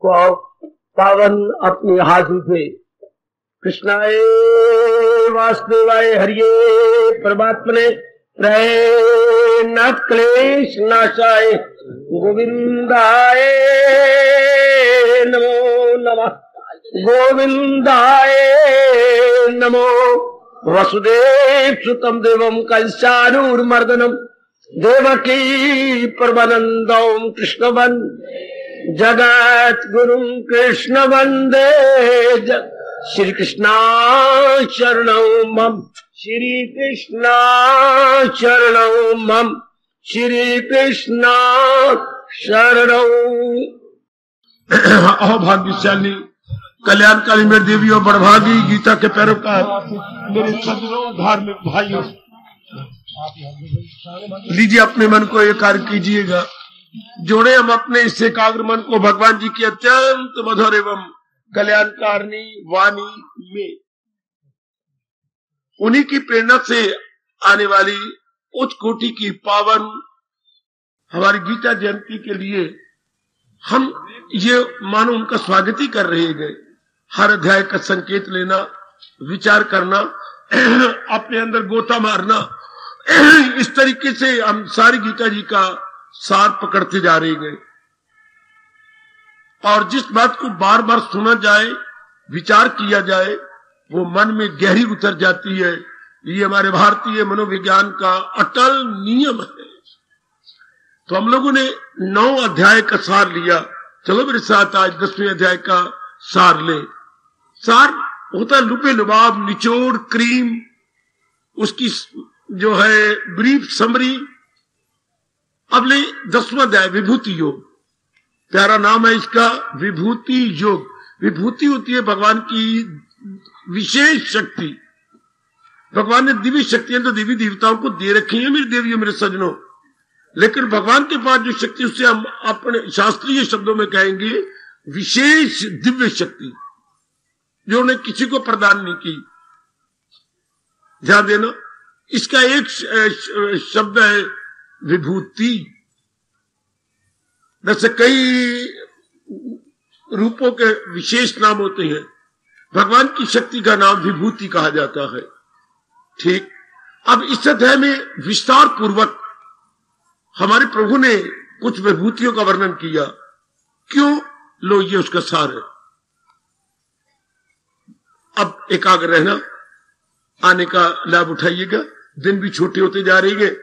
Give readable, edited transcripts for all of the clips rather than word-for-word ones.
पावन अपनी हाथों से कृष्णाय वासुदेवाय हरिये परमात्मने नाथ क्लेश नाशाय गोविंदाय नमो नमः गोविंदाय नमो वसुदेव सुतम देवम कंसानूरमर्दनम देवकी परमानंदम कृष्ण जगत गुरु कृष्ण वंदे श्री कृष्णा शरणं मम श्री कृष्णा शरणं मम श्री कृष्णा शरणं। अहो भाग्यशाली कल्याणकाली मेरी देवियों बड़भागी गीता के पैरोकार मेरे सज्जनों धार्मिक भाइयों, लीजिए अपने मन को एकाग्र कीजिएगा। जोड़े हम अपने इस एकाग्र मन को भगवान जी की अत्यंत मधुर एवं कल्याणकारिणी वाणी में। उन्हीं की प्रेरणा से आने वाली उच्च कोटि की पावन हमारी गीता जयंती के लिए हम ये मानो उनका स्वागत ही कर रहे गए। हर अध्याय का संकेत लेना, विचार करना, अपने अंदर गोता मारना, इस तरीके से हम सारी गीता जी का सार पकड़ते जा रहे गए। और जिस बात को बार बार सुना जाए, विचार किया जाए, वो मन में गहरी उतर जाती है। ये हमारे भारतीय मनोविज्ञान का अटल नियम है। तो हम लोगों ने 9 अध्याय का सार लिया। चलो मेरे साथ आज 10वें अध्याय का सार ले। सार होता है लुपे लुबाब, निचोड़, क्रीम, उसकी जो है ब्रीफ समरी। अब ले 10वां अध्याय विभूति योग। प्यारा नाम है इसका, विभूति योग। विभूति होती है भगवान की विशेष शक्ति। भगवान ने दिव्य शक्तियां तो देवी देवताओं को दे रखी है मेरे देवियों मेरे सजनों, लेकिन भगवान के पास जो शक्ति उससे हम अपने शास्त्रीय शब्दों में कहेंगे विशेष दिव्य शक्ति, जो उन्हें किसी को प्रदान नहीं की। ध्यान देना, इसका एक शब्द है विभूति। वैसे कई रूपों के विशेष नाम होते हैं, भगवान की शक्ति का नाम विभूति कहा जाता है। ठीक, अब इस अध्याय में विस्तार पूर्वक हमारे प्रभु ने कुछ विभूतियों का वर्णन किया। क्यों? लो ये उसका सार है। अब एकाग्र रहना, आने का लाभ उठाइएगा। दिन भी छोटे होते जा रहे हैं,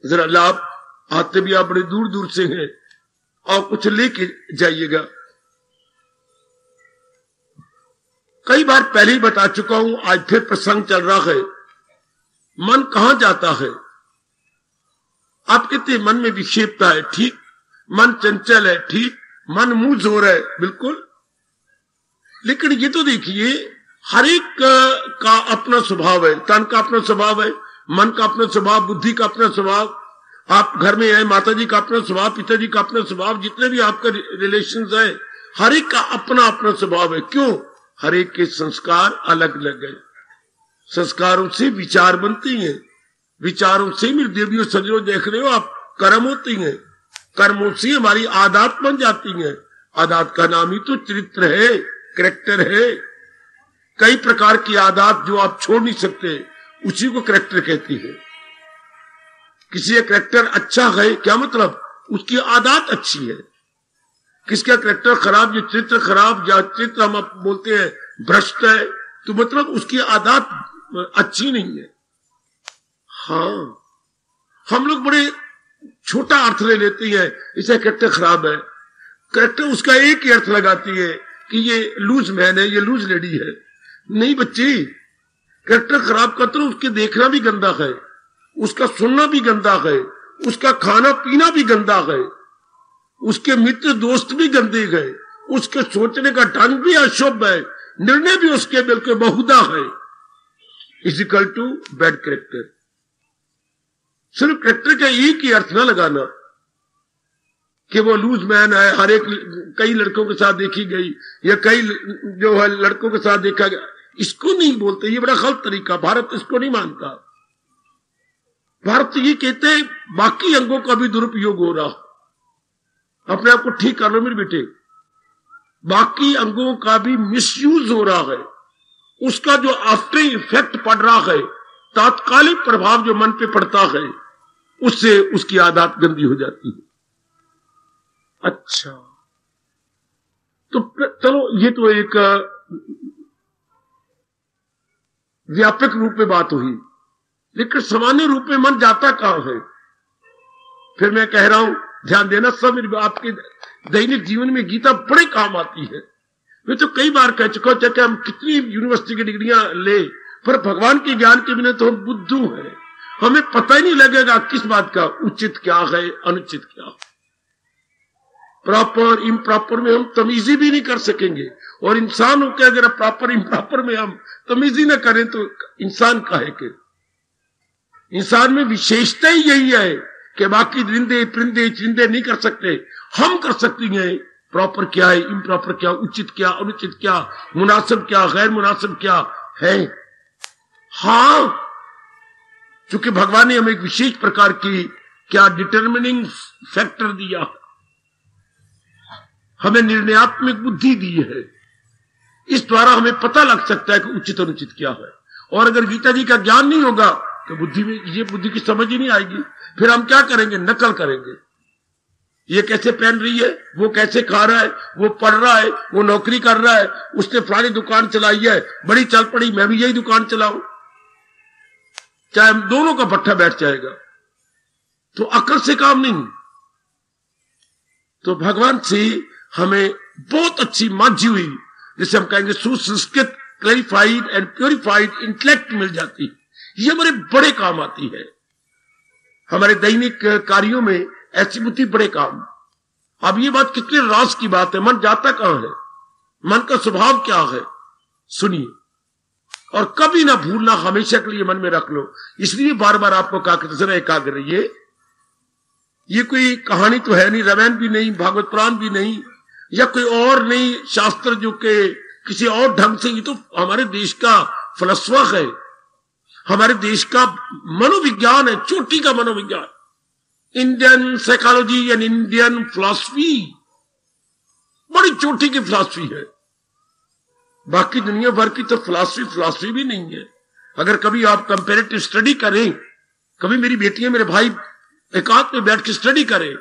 जरा लाभ आते भी आप बड़े दूर दूर से हैं, और कुछ लेके जाइएगा। कई बार पहले ही बता चुका हूं, आज फिर प्रसंग चल रहा है। मन कहां जाता है? आप कहते मन में विक्षेपता है, ठीक। मन चंचल है, ठीक। मन मुंह जोर है, बिल्कुल। लेकिन ये तो देखिए, हर एक का अपना स्वभाव है। तन का अपना स्वभाव है, मन का अपना स्वभाव, बुद्धि का अपना स्वभाव। आप घर में है, माता जी का अपना स्वभाव, पिताजी का अपना स्वभाव, जितने भी आपके रिलेशंस है, हर एक का अपना अपना स्वभाव है। क्यों? हर एक के संस्कार अलग अलग है। संस्कारों से विचार बनती हैं, विचारों से मेरे देवियों सजनों देख रहे हो आप, कर्म होती हैं, कर्मों से हमारी आदत बन जाती हैं। आदत का नाम ही तो चरित्र है, कैरेक्टर है। कई प्रकार की आदत जो आप छोड़ नहीं सकते, उसी को कैरेक्टर कहती है। किसी का कैरेक्टर अच्छा है, क्या मतलब? उसकी आदत अच्छी है। किसका कैरेक्टर खराब, ये चित्र खराब, या चित्र हम बोलते हैं भ्रष्ट है, तो मतलब उसकी आदत अच्छी नहीं है। हाँ, हम लोग बड़े छोटा अर्थ ले लेते हैं, इसका कैरेक्टर खराब है। कैरेक्टर उसका एक ही अर्थ लगाती है कि ये लूज मैन है, ये लूज लेडी है। नहीं बच्ची, कैरेक्टर खराब का तो उसके देखना भी गंदा है, उसका सुनना भी गंदा है, उसका खाना पीना भी गंदा है, उसके मित्र दोस्त भी गंदे गए, उसके सोचने का ढंग भी अशुभ है, निर्णय भी उसके बिल्कुल बहुधा है। Is equal to bad character. सिर्फ कैरेक्टर का एक ही अर्थ ना लगाना कि वो लूज मैन है, हर एक कई लड़कों के साथ देखी गई, या कई जो है लड़कों के साथ देखा गया, इसको नहीं बोलते। ये बड़ा गलत तरीका, भारत इसको नहीं मानता। भारत ये कहते हैं बाकी अंगों का भी दुरुपयोग हो रहा, अपने आप को ठीक कर लो मेरे बेटे। बाकी अंगों का भी मिसयूज हो रहा है, उसका जो आफ्टर इफेक्ट पड़ रहा है, तात्कालिक प्रभाव जो मन पे पड़ता है, उससे उसकी आदत गंदी हो जाती है। अच्छा, तो चलो ये तो एक व्यापक रूप में बात हुई, लेकिन सामान्य रूप में मन जाता कहां है? फिर मैं कह रहा हूं, ध्यान देना सब, आपके दैनिक जीवन में गीता बड़े काम आती है। मैं तो कई बार कह चुका हूं, चाहे हम कितनी यूनिवर्सिटी की डिग्रियां ले, पर भगवान के ज्ञान के बिना तो हम बुद्धू हैं, हमें पता ही नहीं लगेगा किस बात का उचित क्या है, अनुचित क्या है। प्रॉपर इम्प्रॉपर में हम तमीजी भी नहीं कर सकेंगे, और इंसान होकर अगर प्रॉपर इम्प्रॉपर में हम तमीजी ना करें तो इंसान काहे के? इंसान में विशेषता ही यही है कि बाकी दरिंदे परिंदे चिंदे नहीं कर सकते, हम कर सकते हैं। प्रॉपर क्या है, इम्प्रॉपर क्या, उचित क्या, अनुचित क्या, मुनासिब क्या, गैर मुनासिब क्या है। हां, क्योंकि भगवान ने हमें एक विशेष प्रकार की क्या डिटर्मिनिंग फैक्टर दिया, हमें निर्णयात्मक बुद्धि दी है। इस द्वारा हमें पता लग सकता है कि उचित अनुचित क्या है। और अगर गीता जी का ज्ञान नहीं होगा तो बुद्धि में ये बुद्धि की समझ ही नहीं आएगी। फिर हम क्या करेंगे? नकल करेंगे। ये कैसे पहन रही है, वो कैसे खा रहा है, वो पढ़ रहा है, वो नौकरी कर रहा है, उसने फलानी दुकान चलाई है, बड़ी चल पड़ी, मैं भी यही दुकान चलाऊं, चाहे हम दोनों का पट्टा बैठ जाएगा। तो अकल से काम नहीं। तो भगवान से हमें बहुत अच्छी मांझी हुई, जिसे हम कहेंगे सुसंस्कृत, क्लैरिफाइड एंड प्योरिफाइड इंटेलेक्ट मिल जाती। ये हमारे बड़े काम आती है। हमारे दैनिक कार्यों में ऐसी बुद्धि बड़े काम। अब ये बात कितने राज की बात है। मन जाता कहां है, मन का स्वभाव क्या है, सुनिए, और कभी ना भूलना, हमेशा के लिए मन में रख लो। इसलिए बार बार आपको कहा कि जरा एकाग्र रहिए। ये कोई कहानी तो है नहीं, रामायण भी नहीं, भागवत पुराण भी नहीं, या कोई और नहीं शास्त्र जो के किसी और ढंग से। ये तो हमारे देश का फलसफा है, हमारे देश का मनोविज्ञान है, चोटी का मनोविज्ञान। Indian psychology and Indian philosophy बड़ी चोटी की फिलॉसफी है। बाकी दुनिया भर की तो फिलॉसफी भी नहीं है। अगर कभी आप कंपैरेटिव स्टडी करें, कभी मेरी बेटियां मेरे भाई एकांत में बैठ के स्टडी करें,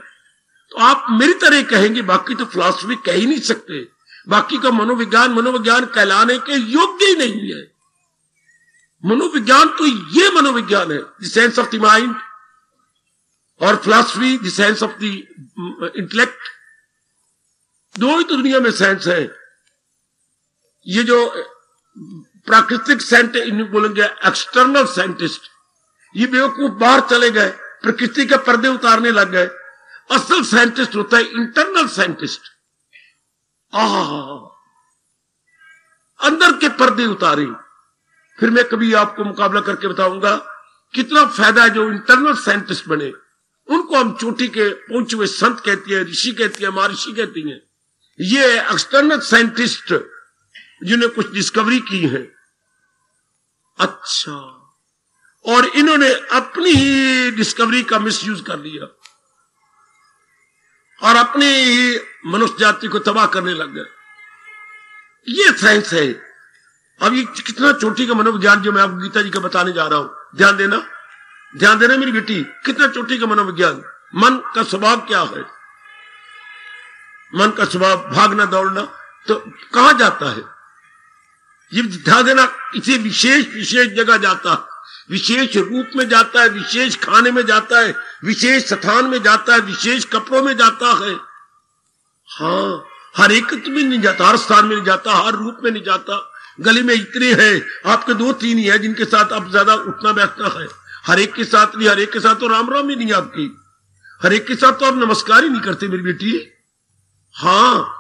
तो आप मेरी तरह कहेंगे बाकी तो फिलॉसफी कह ही नहीं सकते, बाकी का मनोविज्ञान कहलाने के योग्य ही नहीं है। मनोविज्ञान तो ये मनोविज्ञान है, the sense of the mind, और philosophy the sense of the intellect. दो ही तो दुनिया में सेंस है। ये जो प्राकृतिक साइंटिस्ट बोलेंगे, एक्सटर्नल साइंटिस्ट, ये बेवकूफ बाहर चले गए, प्रकृति के पर्दे उतारने लग गए। असल साइंटिस्ट होता है इंटरनल साइंटिस्ट। अंदर के पर्दे उतारे। फिर मैं कभी आपको मुकाबला करके बताऊंगा कितना फायदा है जो इंटरनल साइंटिस्ट बने। उनको हम चोटी के पहुंचे हुए संत कहती है, ऋषि कहती है, महर्षि कहती है। ये एक्सटर्नल साइंटिस्ट जिन्हें कुछ डिस्कवरी की है। अच्छा, और इन्होंने अपनी ही डिस्कवरी का मिसयूज कर लिया और अपनी ही मनुष्य जाति को तबाह करने लग गए। ये साइंस है। अब ये कितना चोटी का मनोविज्ञान जो मैं आपको गीता जी का बताने जा रहा हूं, ध्यान देना मेरी बेटी, कितना चोटी का मनोविज्ञान। मन का स्वभाव क्या है? मन का स्वभाव भागना दौड़ना, तो कहां जाता है? ये ध्यान देना, किसी विशेष जगह जाता है, विशेष रूप में जाता है, विशेष खाने में जाता है, विशेष स्थान में जाता है, विशेष कपड़ों में जाता है। हाँ, हर एक में नहीं जाता, हर स्थान में नहीं जाता, हर रूप में नहीं जाता। गली में इतने हैं, आपके 2-3 ही है जिनके साथ आप ज्यादा उठना बैठना है। हर एक के साथ नहीं, हर एक के साथ तो राम राम ही नहीं आपकी, हर एक के साथ तो आप नमस्कार ही नहीं करते मेरी बेटी। हाँ,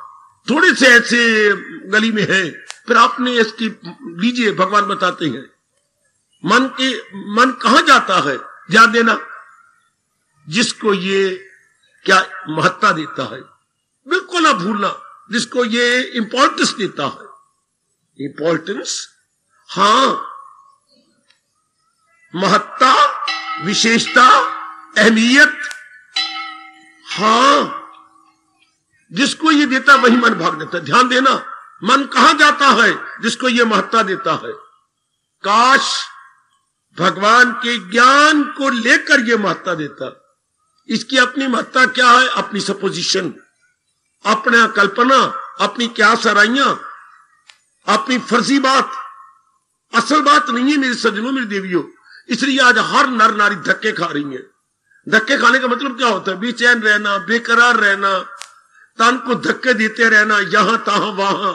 थोड़े से ऐसे गली में है, फिर आपने इसकी लीजिए, भगवान बताते हैं मन कहां जाता है। ध्यान देना, जिसको ये क्या महत्ता देता है, बिल्कुल ना भूलना, जिसको ये इंपॉर्टेंस देता है। इंपॉर्टेंस, हाँ, महत्ता, विशेषता, अहमियत, हाँ, जिसको ये देता वही मन भाग देता है। ध्यान देना, मन कहां जाता है? जिसको ये महत्ता देता है। काश भगवान के ज्ञान को लेकर ये महत्ता देता। इसकी अपनी महत्ता क्या है? अपनी सपोजिशन, अपना कल्पना, अपनी क्या सराइयां, अपनी फर्जी बात, असल बात नहीं है मेरे सज्जनों, मेरी देवियों। इसलिए आज हर नर नारी धक्के खा रही है। धक्के खाने का मतलब क्या होता है? बेचैन रहना, बेकरार रहना, तन को धक्के देते रहना, यहां तहां वहां।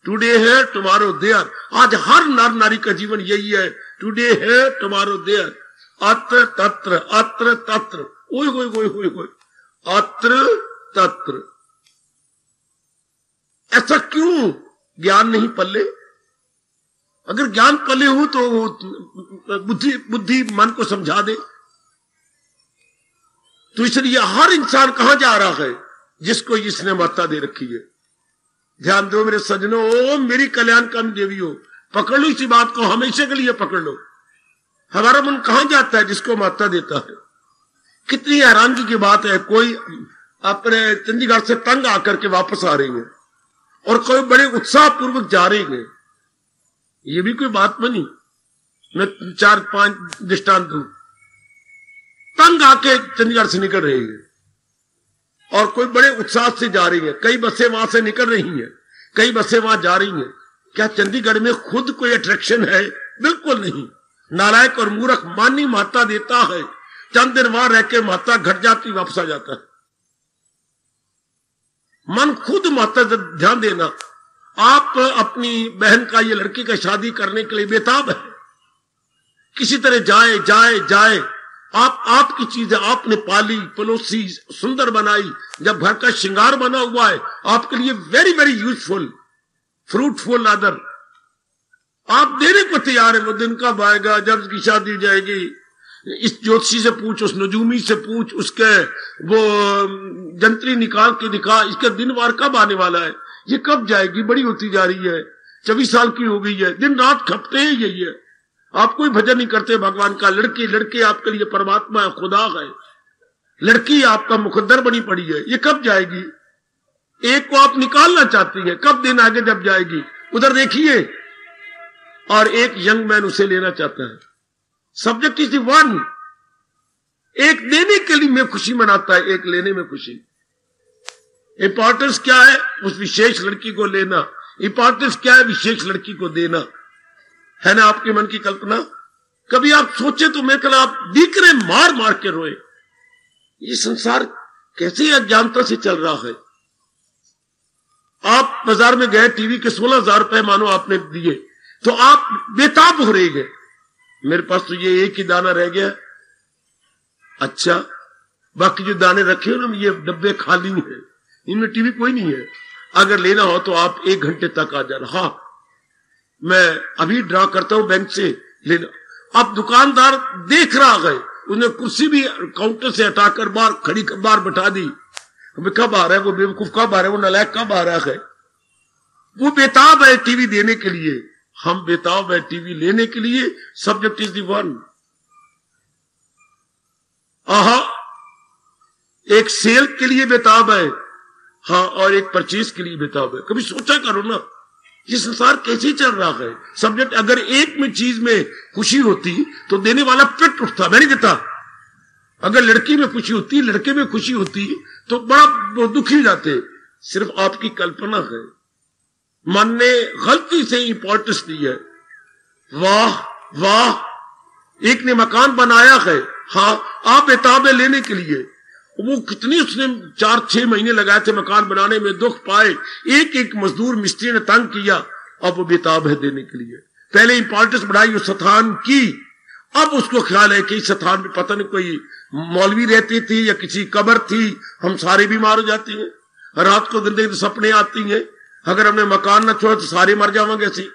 टुडे है टुमारो देयर। आज हर नर नारी का जीवन यही है, टुडे है टुमारो देयर, अत्र तत्र, अत्र तत्र, ओए होए होए होए होए, अत्र तत्र। ऐसा क्यों? ज्ञान नहीं पल्ले। अगर ज्ञान पल्ले हो तो बुद्धि मन को समझा दे। तो इसलिए हर इंसान कहां जा रहा है? जिसको इसने महत्ता दे रखी है। ध्यान दो मेरे सज्जनों, ओ मेरी कल्याणकामी देवियों, पकड़ लो इसी बात को, हमेशा के लिए पकड़ लो। हमारा मन कहां जाता है? जिसको महत्ता देता है। कितनी हैरानगी की बात है, कोई अपने चंडीगढ़ से तंग आकर के वापस आ रही है और कोई बड़े उत्साह पूर्वक जा रही है। ये भी कोई बात बनी? मैं 4-5 दृष्टांत दूं। तंग आके चंडीगढ़ से निकल रही है और कोई बड़े उत्साह से जा रही है। कई बसें वहां से निकल रही हैं, कई बसें वहां जा रही हैं। क्या चंडीगढ़ में खुद कोई अट्रैक्शन है? बिल्कुल नहीं। नालायक और मूर्ख मानी महत्ता देता है, चंद दिन वहां रह के महत्ता घट जाती, वापस आ जाता है। मन खुद महत्ता, ध्यान देना। आप अपनी बहन का, ये लड़की का शादी करने के लिए बेताब है, किसी तरह जाए जाए जाए। आपकी चीज है, आपने पाली पलोसी, सुंदर बनाई, जब घर का श्रृंगार बना हुआ है, आपके लिए very very useful, fruitful other. आप देने को तैयार है। वो दिन कब आएगा जब उसकी शादी हो जाएगी? इस ज्योतिषी से पूछ, उस नजूमी से पूछ, उसके वो जंत्री निकाल के दिखा, इसका दिन वार कब आने वाला है, ये कब जाएगी? बड़ी होती जा रही है, 24 साल की हो गई है, दिन रात खपते हैं यही है। आप कोई भजन नहीं करते भगवान का। लड़की लड़के आपके लिए परमात्मा है, खुदा है। लड़की आपका मुकद्दर बनी पड़ी है, ये कब जाएगी? एक को आप निकालना चाहती हैं, कब दिन आगे जब जाएगी? उधर देखिए, और एक यंग मैन उसे लेना चाहता है। Subject is one. एक देने के लिए में खुशी मनाता है, एक लेने में खुशी। इंपॉर्टेंस क्या है? उस विशेष लड़की को लेना। इंपॉर्टेंस क्या है? विशेष लड़की को देना। है ना आपके मन की कल्पना? कभी आप सोचे तो मैं कल आप दीकरे मार मार के रोए। ये संसार कैसे अज्ञानता से चल रहा है। आप बाजार में गए, टीवी के 16,000 रुपए मानो आपने दिए, तो आप बेताब हो रहे गए, मेरे पास तो ये एक ही दाना रह गया। अच्छा, बाकी जो दाने रखे हो ना, ये डब्बे खाली हैं, इनमें टीवी कोई नहीं है। अगर लेना हो तो आप 1 घंटे तक आ जाना। हाँ, मैं अभी ड्रा करता हूं बैंक से लेना। अब दुकानदार देख रहा है, उसने कुर्सी भी काउंटर से हटाकर बाहर खड़ी बाहर बैठा दी। कब आ रहा है वो बेवकूफ, कब आ रहा है वो नालायक, कब आ रहा है? वो बेताब है टीवी देने के लिए, हम बेताब है टीवी लेने के लिए। Subject is the one. आहा, एक सेल के लिए बेताब है, हाँ, और एक परचेज के लिए बेताब है। कभी सोचा करो ना, ये संसार कैसे चल रहा है। सब्जेक्ट अगर एक में चीज में खुशी होती तो देने वाला पिट उठता, मैं नहीं देता। अगर लड़की में खुशी होती, लड़के में खुशी होती, तो बड़ा दुखी हो जाते। सिर्फ आपकी कल्पना है, मन ने गलती से इंपॉर्टेंस दी है। वाह वाह, एक ने मकान बनाया है, हाँ, आप बेताबे लेने के लिए। वो कितनी उसने 4-6 महीने लगाए थे मकान बनाने में, दुख पाए, एक एक मजदूर मिस्त्री ने तंग किया। अब वो बेताब है देने के लिए। पहले इंपॉर्टेंस बढ़ाई उस स्थान की, अब उसको ख्याल है कि इस स्थान में पता नहीं कोई मौलवी रहती थी या किसी कब्र थी, हम सारे बीमार हो जाती हैं, रात को दिन दिन सपने आती हैं, अगर हमने मकान न छोड़ा तो सारे मर जाएंगे ऐसी।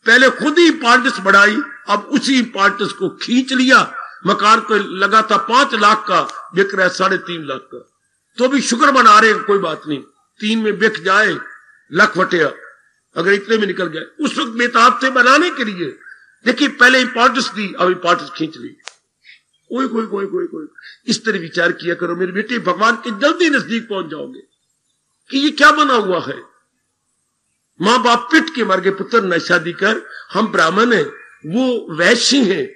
पहले खुद ही इंपॉर्टेंस बढ़ाई, अब उसी इंपॉर्टेंस को खींच लिया। मकान को लगा था 5 लाख का, बिक रहा है 3.5 लाख का, तो भी शुक्र मना रहे हैं, कोई बात नहीं, 3 में बिक जाए, लख वटिया, अगर इतने में निकल गए। उस वक्त बेताब थे बनाने के लिए। देखिए, पहले इंपॉर्टेंस दी, अब इंपॉर्टेंस खींच ली। ओए कोई कोई कोई कोई इस तरह विचार किया करो मेरे बेटे, भगवान के जल्दी नजदीक पहुंच जाओगे कि ये क्या बना हुआ है। मां बाप पिट के मर गए, पुत्र न शादी कर, हम ब्राह्मण हैं, वो वैश्य हैं,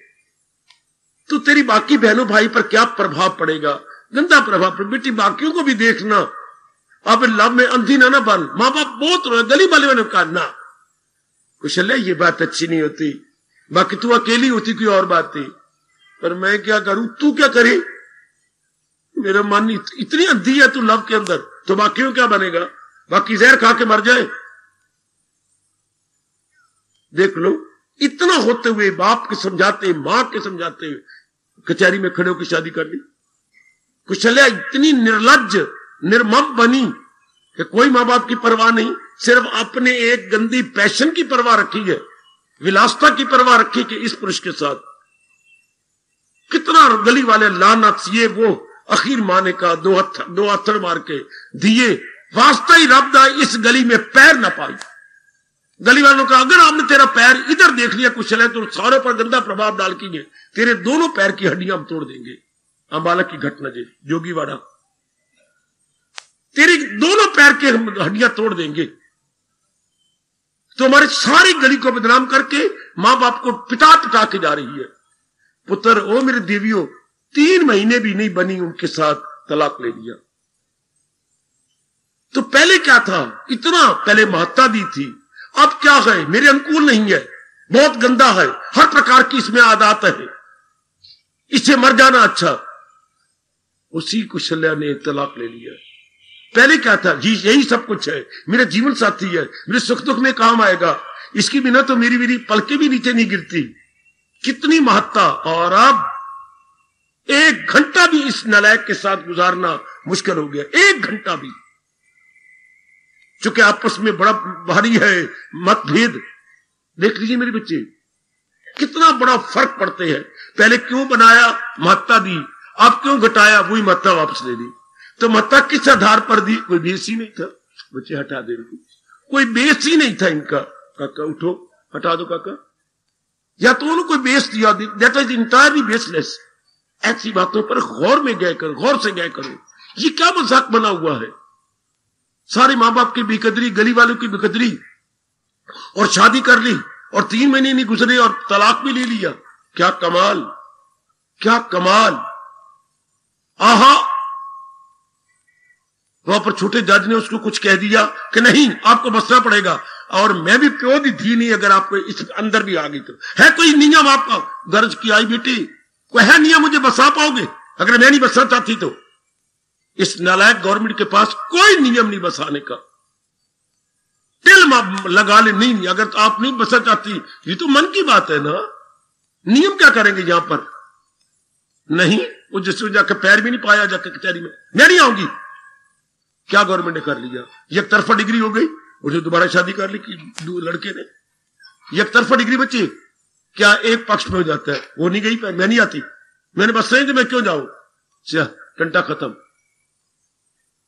तो तेरी बाकी बहनों भाई पर क्या प्रभाव पड़ेगा, गंदा प्रभाव पड़ेगा। बेटी बाकियों को भी देखना, अब लव में अंधी ना बन। मां बाप बहुत रोए, गली वाले ने कहा ना कुशल्या ये बात अच्छी नहीं होती, बाकी तू अकेली होती कोई और बात थी, पर मैं क्या करूं, तू क्या करे, मेरा मन इतनी अंधी है तू लव के अंदर, तो बाकियों क्या बनेगा, बाकी जहर खा के मर जाए। देख लो, इतना होते हुए बाप के समझाते, मां के समझाते हुए कचहरी में खड़े होकर शादी कर ली। कुशल्या इतनी निर्लज्ज निर्मम बनी कि कोई मां बाप की परवाह नहीं, सिर्फ अपने एक गंदी पैशन की परवाह रखी है, विलासता की परवाह रखी कि इस पुरुष के साथ। कितना गली वाले लानत, ये वो आखिर माने का दो हथड़ मार के दिए, वास्ता ही रब दा इस गली में पैर ना पाई। गली वालों का अगर आपने तेरा पैर इधर देख लिया कुशल्या तो सारे पर गंदा प्रभाव डाल के तेरे दोनों पैर की हड्डियां हम तोड़ देंगे। अंबाला की घटना जी, जोगीवाड़ा, तेरी दोनों पैर की हड्डियां तोड़ देंगे। तो हमारे सारी गली को बदनाम करके मां बाप को पिटा पिटा के जा रही है। पुत्र ओ मेरे देवियों, 3 महीने भी नहीं बनी उनके साथ तलाक ले लिया। तो पहले क्या था, इतना पहले महत्ता दी थी, अब क्या है, मेरे अनुकूल नहीं है, बहुत गंदा है, हर प्रकार की इसमें आदत है, इससे मर जाना अच्छा। उसी कुशल्या ने तलाक ले लिया। पहले क्या था, जी यही सब कुछ है, मेरा जीवन साथी है, मेरे सुख दुख में काम आएगा, इसकी बिना तो मेरी पलके भी नीचे नहीं गिरती, कितनी महत्ता। और अब 1 घंटा भी इस नालायक के साथ गुजारना मुश्किल हो गया, 1 घंटा भी, चूंकि आपस में बड़ा भारी है मतभेद। देख लीजिए मेरे बच्चे, कितना बड़ा फर्क पड़ते हैं। पहले क्यों बनाया, महत्ता दी, अब क्यों घटाया, वही महत्ता वापस ले ली। तो महत्ता किस आधार पर दी, कोई बेस ही नहीं था, बच्चे हटा दे, कोई बेस ही नहीं था इनका। काका उठो, हटा दो काका, या तो उन्होंने कोई बेस दिया, दैट इज इंटायरली बेसलेस। ऐसी बातों पर गौर में गए करो, गौर से गए करो, ये क्या मजाक बना हुआ है। सारे मां बाप की बेकदरी, गली वालों की बेकदरी, और शादी कर ली और 3 महीने नहीं गुजरे और तलाक भी ले लिया। क्या कमाल, क्या कमाल। आहा, वहां पर छोटे जज ने उसको कुछ कह दिया कि नहीं आपको बसना पड़ेगा, और मैं भी प्यो दी थी नहीं, अगर आपको इस अंदर भी आ गई तो है कोई नियम आपका। दर्ज की आई बेटी, कोई है नियम मुझे बसा पाओगे, अगर मैं नहीं बसना चाहती तो। इस नालायक गवर्नमेंट के पास कोई नियम नहीं बसाने का, तिल लगा ले, नहीं अगर तो आप नहीं बसना चाहती, ये तो मन की बात है ना, नियम क्या करेंगे यहां पर। नहीं, वो जिसको जाकर पैर भी नहीं पाया जाकर कचहरी में, मैं नहीं आऊंगी। क्या गवर्नमेंट ने कर लिया, एक तरफा डिग्री हो गई, उसे दोबारा शादी कर ली लड़के ने, एक तरफा डिग्री बच्ची, क्या एक पक्ष में हो जाता है, वो नहीं गई, मैं नहीं आती, मैंने बस नहीं, तो मैं क्यों जाऊं, घंटा खत्म।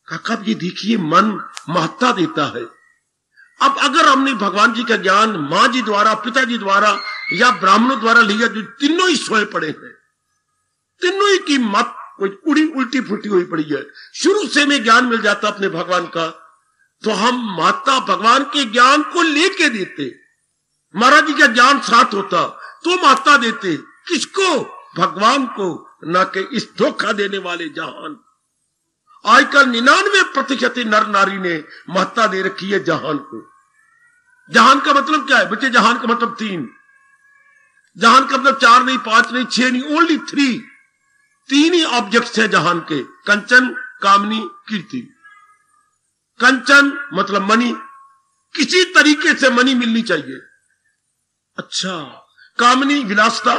काका ये देखिए, मन महत्ता देता है। अब अगर हमने भगवान जी का ज्ञान मां जी द्वारा, पिताजी द्वारा या ब्राह्मणों द्वारा लिया, जो तीनों ही सोए पड़े हैं, तीनों ही की मत कोई उल्टी फुल्टी हुई पड़ी है, शुरू से में ज्ञान मिल जाता अपने भगवान का, तो हम माता भगवान के ज्ञान को लेके देते। महाराज जी का ज्ञान साथ होता तो माता देते किसको, भगवान को, ना कि इस धोखा देने वाले जहान। आजकल 99% नर नारी ने महत्ता दे रखी है जहान को। जहान का मतलब क्या है बच्चे, जहान का मतलब 3, जहान का मतलब 4 नहीं, 5 नहीं, 6 नहीं, ओनली 3 ही ऑब्जेक्ट्स है जहान के, कंचन, कामनी, कीर्ति। कंचन मतलब मनी, किसी तरीके से मनी मिलनी चाहिए। अच्छा, कामनी विलासता,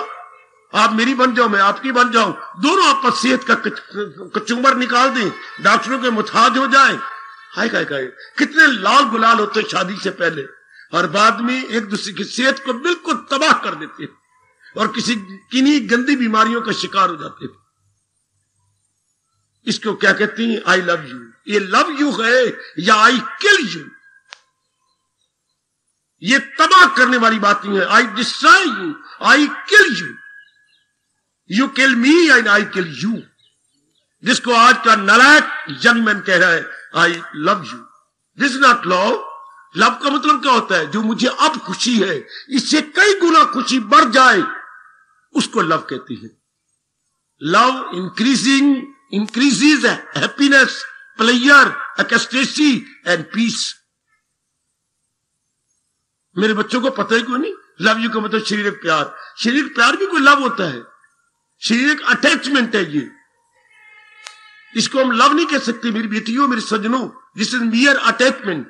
आप मेरी बन जाओ मैं आपकी बन जाऊं, दोनों आपस सेहत का कचुम्बर निकाल दें, डॉक्टरों के मुताज हो जाए। हाय हाय हाय, कितने लाल गुलाल होते शादी से पहले, और बाद में एक दूसरे की सेहत को बिल्कुल तबाह कर देते और किन्हीं गंदी बीमारियों का शिकार हो जाते थे। इसको क्या कहते हैं, आई लव यू। ये लव यू है या आई किल यू, ये तबाह करने वाली बात नहीं है। आई destroy you, I kill you, you kill me and I kill you, जिसको आज का नालायक यंग मैन कह रहा है I love you. This is not love. Love का मतलब क्या होता है? जो मुझे अब खुशी है इससे कई गुना खुशी बढ़ जाए, उसको लव कहती है। Love increases happiness, prayer, ecstasy and peace. मेरे बच्चों को पता ही क्यों नहीं? लव यू का मतलब शारीरिक प्यार। शारीरिक प्यार भी कोई लव होता है? शारीरिक अटैचमेंट है ये, इसको हम लव नहीं कह सकते मेरी बेटियों, मेरे सज्जनों। दिस इज मियर अटैचमेंट,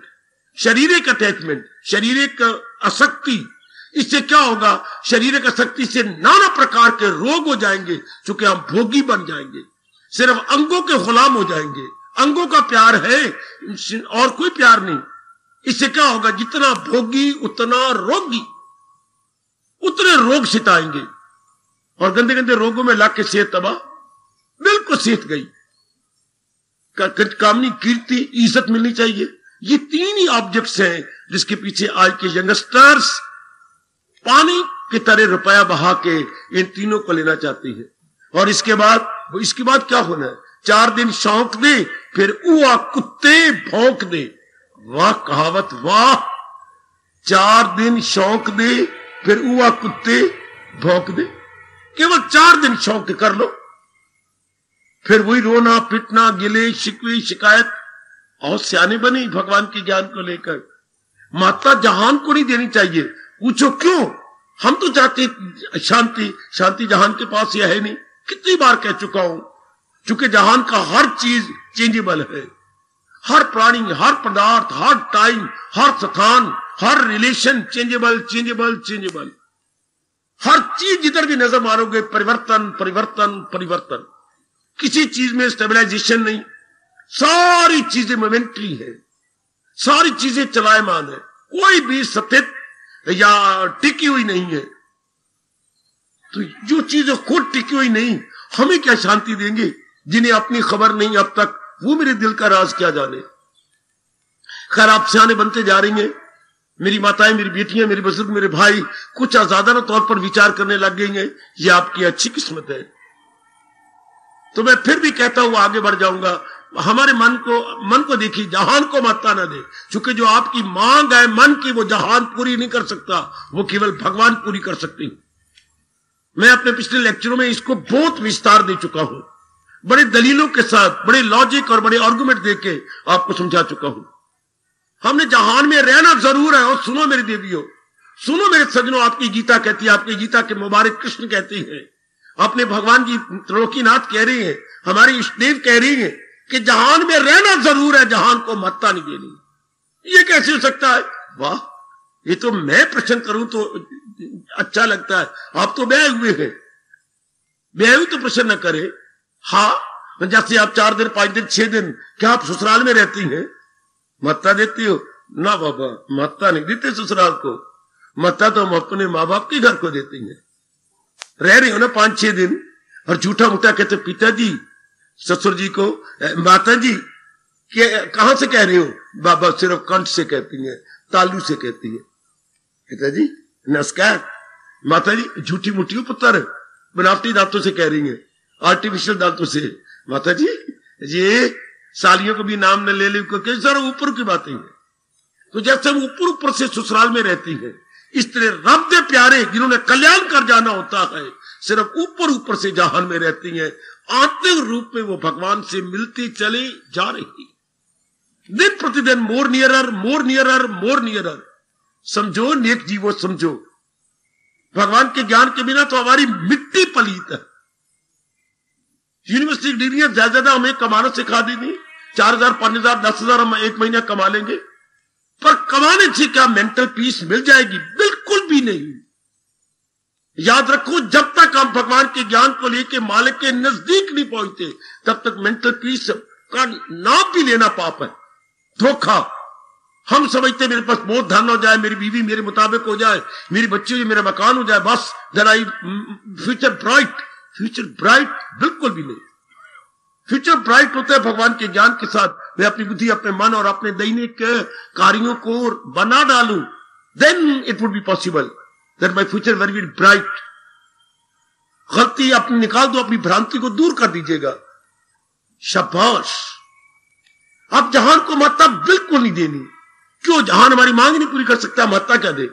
शारीरिक अटैचमेंट, शारीरिक आसक्ति। इससे क्या होगा? शारीरिक आसक्ति से नाना प्रकार के रोग हो जाएंगे, क्योंकि हम भोगी बन जाएंगे, सिर्फ अंगों के गुलाम हो जाएंगे। अंगों का प्यार है और कोई प्यार नहीं। इससे क्या होगा? जितना भोगी उतना रोगी, उतने रोग सिताएंगे और गंदे गंदे रोगों में लाके सेहत तबाह, बिल्कुल सेहत गई। कामनी, कीर्ति, इज्जत मिलनी चाहिए। ये तीन ही ऑब्जेक्ट्स हैं जिसके पीछे आज के यंगस्टर्स पानी की तरह रुपया बहा के इन तीनों को लेना चाहती है। और इसके बाद क्या होना है? 4 दिन शौक दे, फिर उआ कुत्ते भौंक दे। वाह कहावत, वाह। 4 दिन शौक दे, फिर उआ कुत्ते भौंक दे। केवल 4 दिन शौक कर लो, फिर वही रोना पिटना, गिले शिकवे, शिकायत। और सियाने बनी भगवान के ज्ञान को लेकर। माता जहान को नहीं देनी चाहिए। पूछो क्यों? हम तो चाहते शांति, शांति जहान के पास यह है नहीं। कितनी बार कह चुका हूं, चूंकि जहान का हर चीज चेंजेबल है। हर प्राणी, हर पदार्थ, हर टाइम, हर स्थान, हर रिलेशन चेंजेबल चेंजेबल चेंजेबल। हर चीज जिधर भी नजर मारोगे परिवर्तन परिवर्तन परिवर्तन। किसी चीज में स्टेबलाइजेशन नहीं, सारी चीजें मोमेंटरी है, सारी चीजें चलायमान है, कोई भी स्थित या टिकी हुई नहीं है। तो जो चीजें खुद टिकी हुई नहीं, हमें क्या शांति देंगे? जिन्हें अपनी खबर नहीं अब तक, वो मेरे दिल का राज क्या जाने। खैर, आप सियाने बनते जा रही हैं, मेरी माताएं, मेरी बेटियां, मेरे बुजुर्ग, मेरे भाई कुछ आजादाना तौर पर विचार करने लग गई हैं। ये आपकी अच्छी किस्मत है। तो मैं फिर भी कहता हूं, आगे बढ़ जाऊंगा। हमारे मन को देखिए, जहान को माता ना दे, क्योंकि जो आपकी मांग है मन की, वो जहान पूरी नहीं कर सकता, वो केवल भगवान पूरी कर सकती। मैं अपने पिछले लेक्चरों में इसको बहुत विस्तार दे चुका हूं, बड़े दलीलों के साथ, बड़े लॉजिक और बड़े आर्गुमेंट देके आपको समझा चुका हूं। हमने जहान में रहना जरूर है। और सुनो मेरे देवियों, सुनो मेरे सज्जनों, आपकी गीता कहती है, आपकी गीता के मुबारक कृष्ण कहती है, अपने भगवान जी त्रिलोकीनाथ कह रही है, हमारी इष्टदेव कह रही है कि जहान में रहना जरूर है, जहान को माता नहीं देनी। ये कैसे हो सकता है? वाह, ये तो मैं प्रश्न करूं तो अच्छा लगता है। आप तो ब्याह हुए हैं, ब्याह हुए तो प्रश्न न करे। हाँ, जैसे आप 4 दिन 5 दिन 6 दिन, क्या आप ससुराल में रहती हैं? माता देती हो ना? बाबा, माता नहीं देते ससुराल को। माता तो हम अपने माँ बाप के घर को देती हैं। रह रही हो ना 5-6 दिन, और झूठा मूठा कहते पिताजी ससुर जी को, माता जी कहां से कह रही हो? बाबा सिर्फ कंठ से कहती है, तालू से कहती है। पिताजी नमस्कार। माता जी झूठी मुठियों पुत्र, बनावटी दांतों से कह रही है, आर्टिफिशियल दांतों से। माता जी ये सालियों को भी नाम न ले ले, सारा ऊपर की बातें हैं। तो जैसे हम ऊपर ऊपर से ससुराल में रहती हैं, इस तरह रब दे प्यारे जिन्होंने कल्याण कर जाना होता है, सिर्फ ऊपर ऊपर से जहान में रहती हैं, आंतरिक रूप में वो भगवान से मिलती चली जा रही। दिन प्रतिदिन मोर नियरर मोर नियरर मोर नियरर। समझो नेक जीवो, समझो भगवान के ज्ञान के बिना तो हमारी मिट्टी पलीत है। यूनिवर्सिटी डिग्रियां ज्यादा हमें कमाना सिखा देंगी, 4000 5000 10,000 हम एक महीना कमा लेंगे, पर कमाने से क्या मेंटल पीस मिल जाएगी? बिल्कुल भी नहीं। याद रखो, जब तक हम भगवान के ज्ञान को लेके मालिक के नजदीक नहीं पहुंचते, तब तक मेंटल पीस का नाम भी लेना पाप है, धोखा। हम समझते मेरे पास बहुत धन हो जाए, मेरी बीवी मेरे मुताबिक हो जाए, मेरी बच्ची मेरा मकान हो जाए, बस then I future bright. Future bright बिल्कुल भी नहीं। फ्यूचर ब्राइट होता है भगवान के ज्ञान के साथ। मैं अपनी बुद्धि, अपने मन और अपने दैनिक कार्यों को बना डालूं, then it would be possible that my future very bright. गलती अपनी निकाल दो, अपनी भ्रांति को दूर कर दीजिएगा। शाबाश। अब जहान को महत्ता बिल्कुल नहीं देनी। क्यों? जहान हमारी मांग नहीं पूरी कर सकता, महत्ता क्या दे?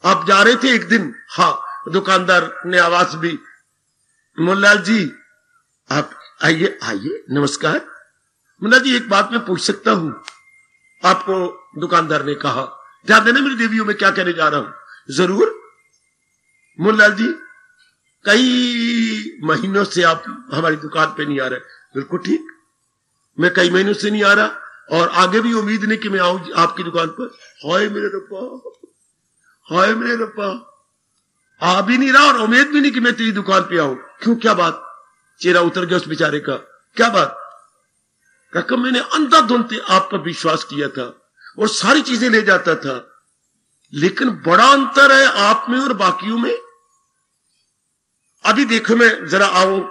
आप जा रहे थे एक दिन, हाँ, दुकानदार ने आवाज भी, मुल्लाल जी आप आइए आइए, नमस्कार। मुल्ला जी एक बात मैं पूछ सकता हूं आपको? दुकानदार ने कहा। ध्यान देना मेरी देवियों में क्या कहने जा रहा हूं। जरूर। मुल्लाल जी कई महीनों से आप हमारी दुकान पे नहीं आ रहे। बिल्कुल ठीक, मैं कई महीनों से नहीं आ रहा और आगे भी उम्मीद नहीं कि मैं आऊं आपकी दुकान पर। हाय मेरे रब्बा, हाय मेरे रब्बा, आ भी नहीं रहा और उम्मीद भी नहीं कि मैं तेरी दुकान पे आऊं। क्यों? क्या बात? चेहरा उतर गया उस बेचारे का। क्या बात? काका मैंने अंधाधुंध आप पर विश्वास किया था और सारी चीजें ले जाता था, लेकिन बड़ा अंतर है आप में और बाकियों में। अभी देखो मैं जरा आऊं,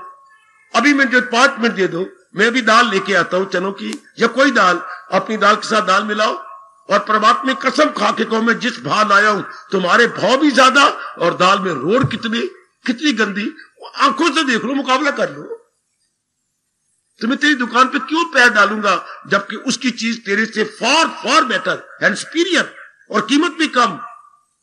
अभी मैं जो 5 मिनट दे दो, मैं अभी दाल लेके आता हूं चनों की या कोई दाल, अपनी दाल के साथ दाल मिलाओ और प्रभात में कसम खा के कहो मैं जिस भाव लाया हूं तुम्हारे भाव भी ज्यादा और दाल में रोड़ कितनी गंदी। आंखों से देख लो, मुकाबला कर लो। तो मैं तेरी दुकान पे क्यों पैर डालूंगा जबकि उसकी चीज तेरे से फार फार बेटर एंड सुपीरियर और कीमत भी कम।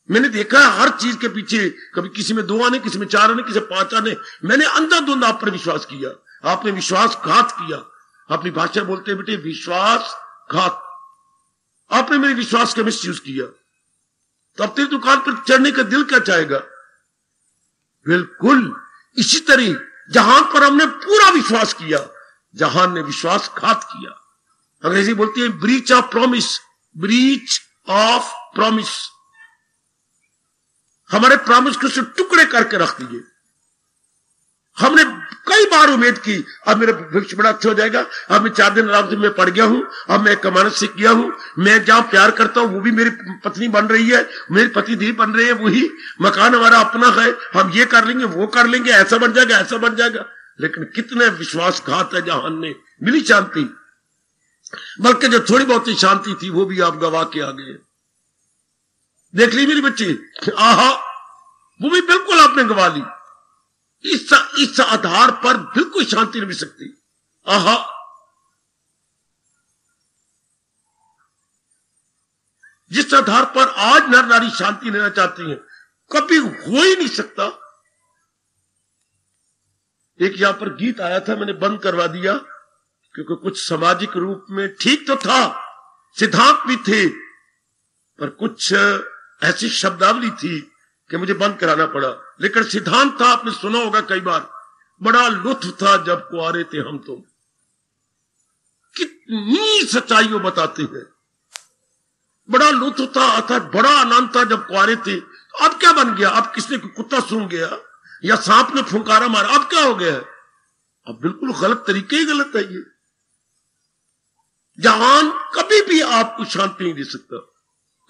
मैंने देखा है हर चीज के पीछे कभी किसी में 2 आने, किसी में 4 आने, किसी में 5 आने। मैंने अंधाधुंध आप पर विश्वास किया, आपने विश्वासघात किया। अपनी भाषा बोलते बेटे विश्वासघात। आपने मेरे विश्वास का मिसयूज किया, तो अब तेरी दुकान पर चढ़ने का दिल क्या चाहेगा? बिल्कुल इसी तरह जहान पर हमने पूरा विश्वास किया, जहान ने विश्वासघात किया। अंग्रेजी बोलती है breach of promise, breach of promise. हमारे प्रॉमिस को उसने टुकड़े करके रख दिए। हमने कई बार उम्मीद की अब मेरा भविष्य बड़ा अच्छा हो जाएगा, अब मैं 4 दिन आराम से मैं पड़ गया हूं, अब मैं कमाना सीख गया हूं, मैं जहां प्यार करता हूं वो भी मेरी पत्नी बन रही है, मेरी पति दी बन रही है, वही मकान हमारा अपना है, हम ये कर लेंगे वो कर लेंगे, ऐसा बन जाएगा ऐसा बन जाएगा। लेकिन कितने विश्वासघात है जहान ने। मिली शांति, बल्कि जो थोड़ी बहुत शांति थी वो भी आप गवा के आ गए। देख ली मेरी बच्ची, आहा, वो भी बिल्कुल आपने गवा ली। इस आधार पर बिल्कुल शांति नहीं मिल सकती। आहा, जिस आधार पर आज नर नारी शांति लेना चाहती हैं, कभी हो ही नहीं सकता। एक यहां पर गीत आया था, मैंने बंद करवा दिया क्योंकि कुछ सामाजिक रूप में ठीक तो था, सिद्धांत भी थे, पर कुछ ऐसी शब्दावली थी कि मुझे बंद कराना पड़ा। लेकिन सिद्धांत था, आपने सुना होगा कई बार, बड़ा लुत्फ था जब कुआरे थे हम तुम। कितनी सच्चाइयों बताते हैं। बड़ा लुत्फ था अर्थात बड़ा आनंद था जब कुआरे थे। अब क्या बन गया? अब किसने कुत्ता सूंघ गया या सांप ने फुंकारा मारा, अब क्या हो गया है? अब बिल्कुल गलत तरीके ही गलत है ये। जहान कभी भी आपको शांति नहीं दे सकता,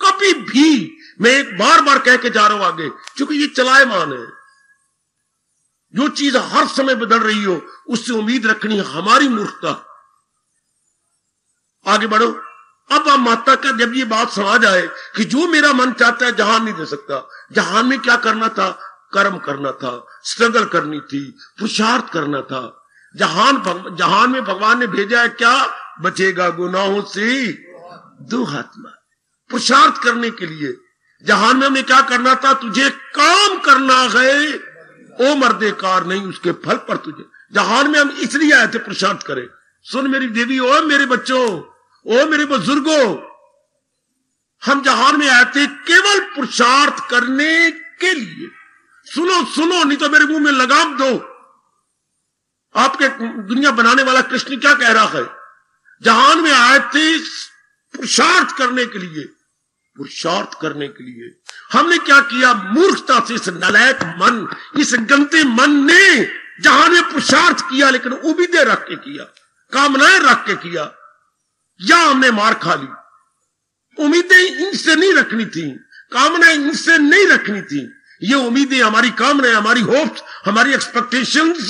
कभी भी। मैं एक बार बार कह के जा रहा हूं आगे, क्योंकि ये चलायमान है। जो चीज हर समय बदल रही हो उससे उम्मीद रखनी हमारी मूर्खता। आगे बढ़ो। अब आप माता का जब ये बात समझ आए कि जो मेरा मन चाहता है जहान नहीं दे सकता। जहान में क्या करना था? कर्म करना था, स्ट्रगल करनी थी, पुरुषार्थ करना था। जहान में भगवान ने भेजा है क्या? बचेगा गुनाहों से 2 हाथ मार, पुरुषार्थ करने के लिए। जहान में हमने क्या करना था? तुझे काम करना है, ओ मर्दे कार नहीं उसके फल पर तुझे। जहान में हम इसलिए आए थे पुरुषार्थ करें। सुन मेरी देवी, ओ मेरे बच्चों, ओ मेरे बुजुर्गों, हम जहान में आए थे केवल पुरुषार्थ करने के लिए। सुनो सुनो, नहीं तो मेरे मुंह में लगाम दो। आपके दुनिया बनाने वाला कृष्ण क्या कह रहा है? जहान में आए थे पुरुषार्थ करने के लिए, पुरुषार्थ करने के लिए। हमने क्या किया? मूर्खता से इस नालायक मन, इस गंदे मन ने जहान में पुरुषार्थ किया, लेकिन उम्मीदें रख के किया, कामनाएं रख के किया, या हमने मार खा ली। उम्मीदें इनसे नहीं रखनी थी, कामनाएं इनसे नहीं रखनी थी। ये उम्मीदें, हमारी कामनाएं, हमारी होप्स, हमारी एक्सपेक्टेशंस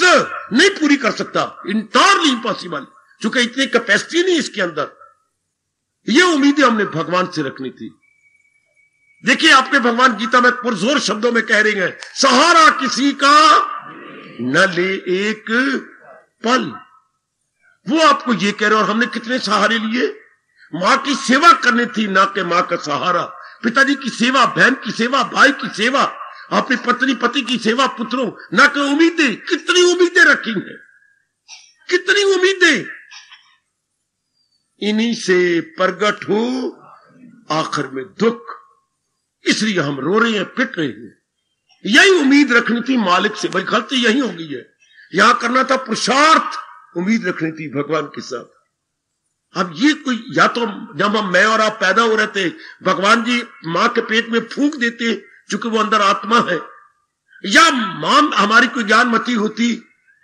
नहीं पूरी कर सकता। इंटायरली इम्पॉसिबल, क्योंकि इतनी कैपेसिटी नहीं इसके अंदर। ये उम्मीदें हमने भगवान से रखनी थी। देखिए आपके भगवान गीता में पुरजोर शब्दों में कह रहे हैं, सहारा किसी का न ले एक पल। वो आपको ये कह रहे, और हमने कितने सहारे लिए। मां की सेवा करनी थी, ना कि मां का सहारा। पिताजी की सेवा, बहन की सेवा, भाई की सेवा, अपनी पत्नी पति की सेवा, पुत्रों, ना कि उम्मीदें। कितनी उम्मीदें रखी हैं, कितनी उम्मीदें। इन्हीं से प्रकट हो आखिर में दुख। इसलिए हम रो रहे हैं, पिट रहे हैं। यही उम्मीद रखनी थी मालिक से। भाई गलती यही हो गई है, यहां करना था पुरुषार्थ, उम्मीद रखनी थी भगवान के साथ। अब ये कोई, या तो जब हम, मैं और आप पैदा हो रहे थे, भगवान जी मां के पेट में फूंक देते चूंकि वो अंदर आत्मा है, या मां हमारी कोई ज्ञानमती होती,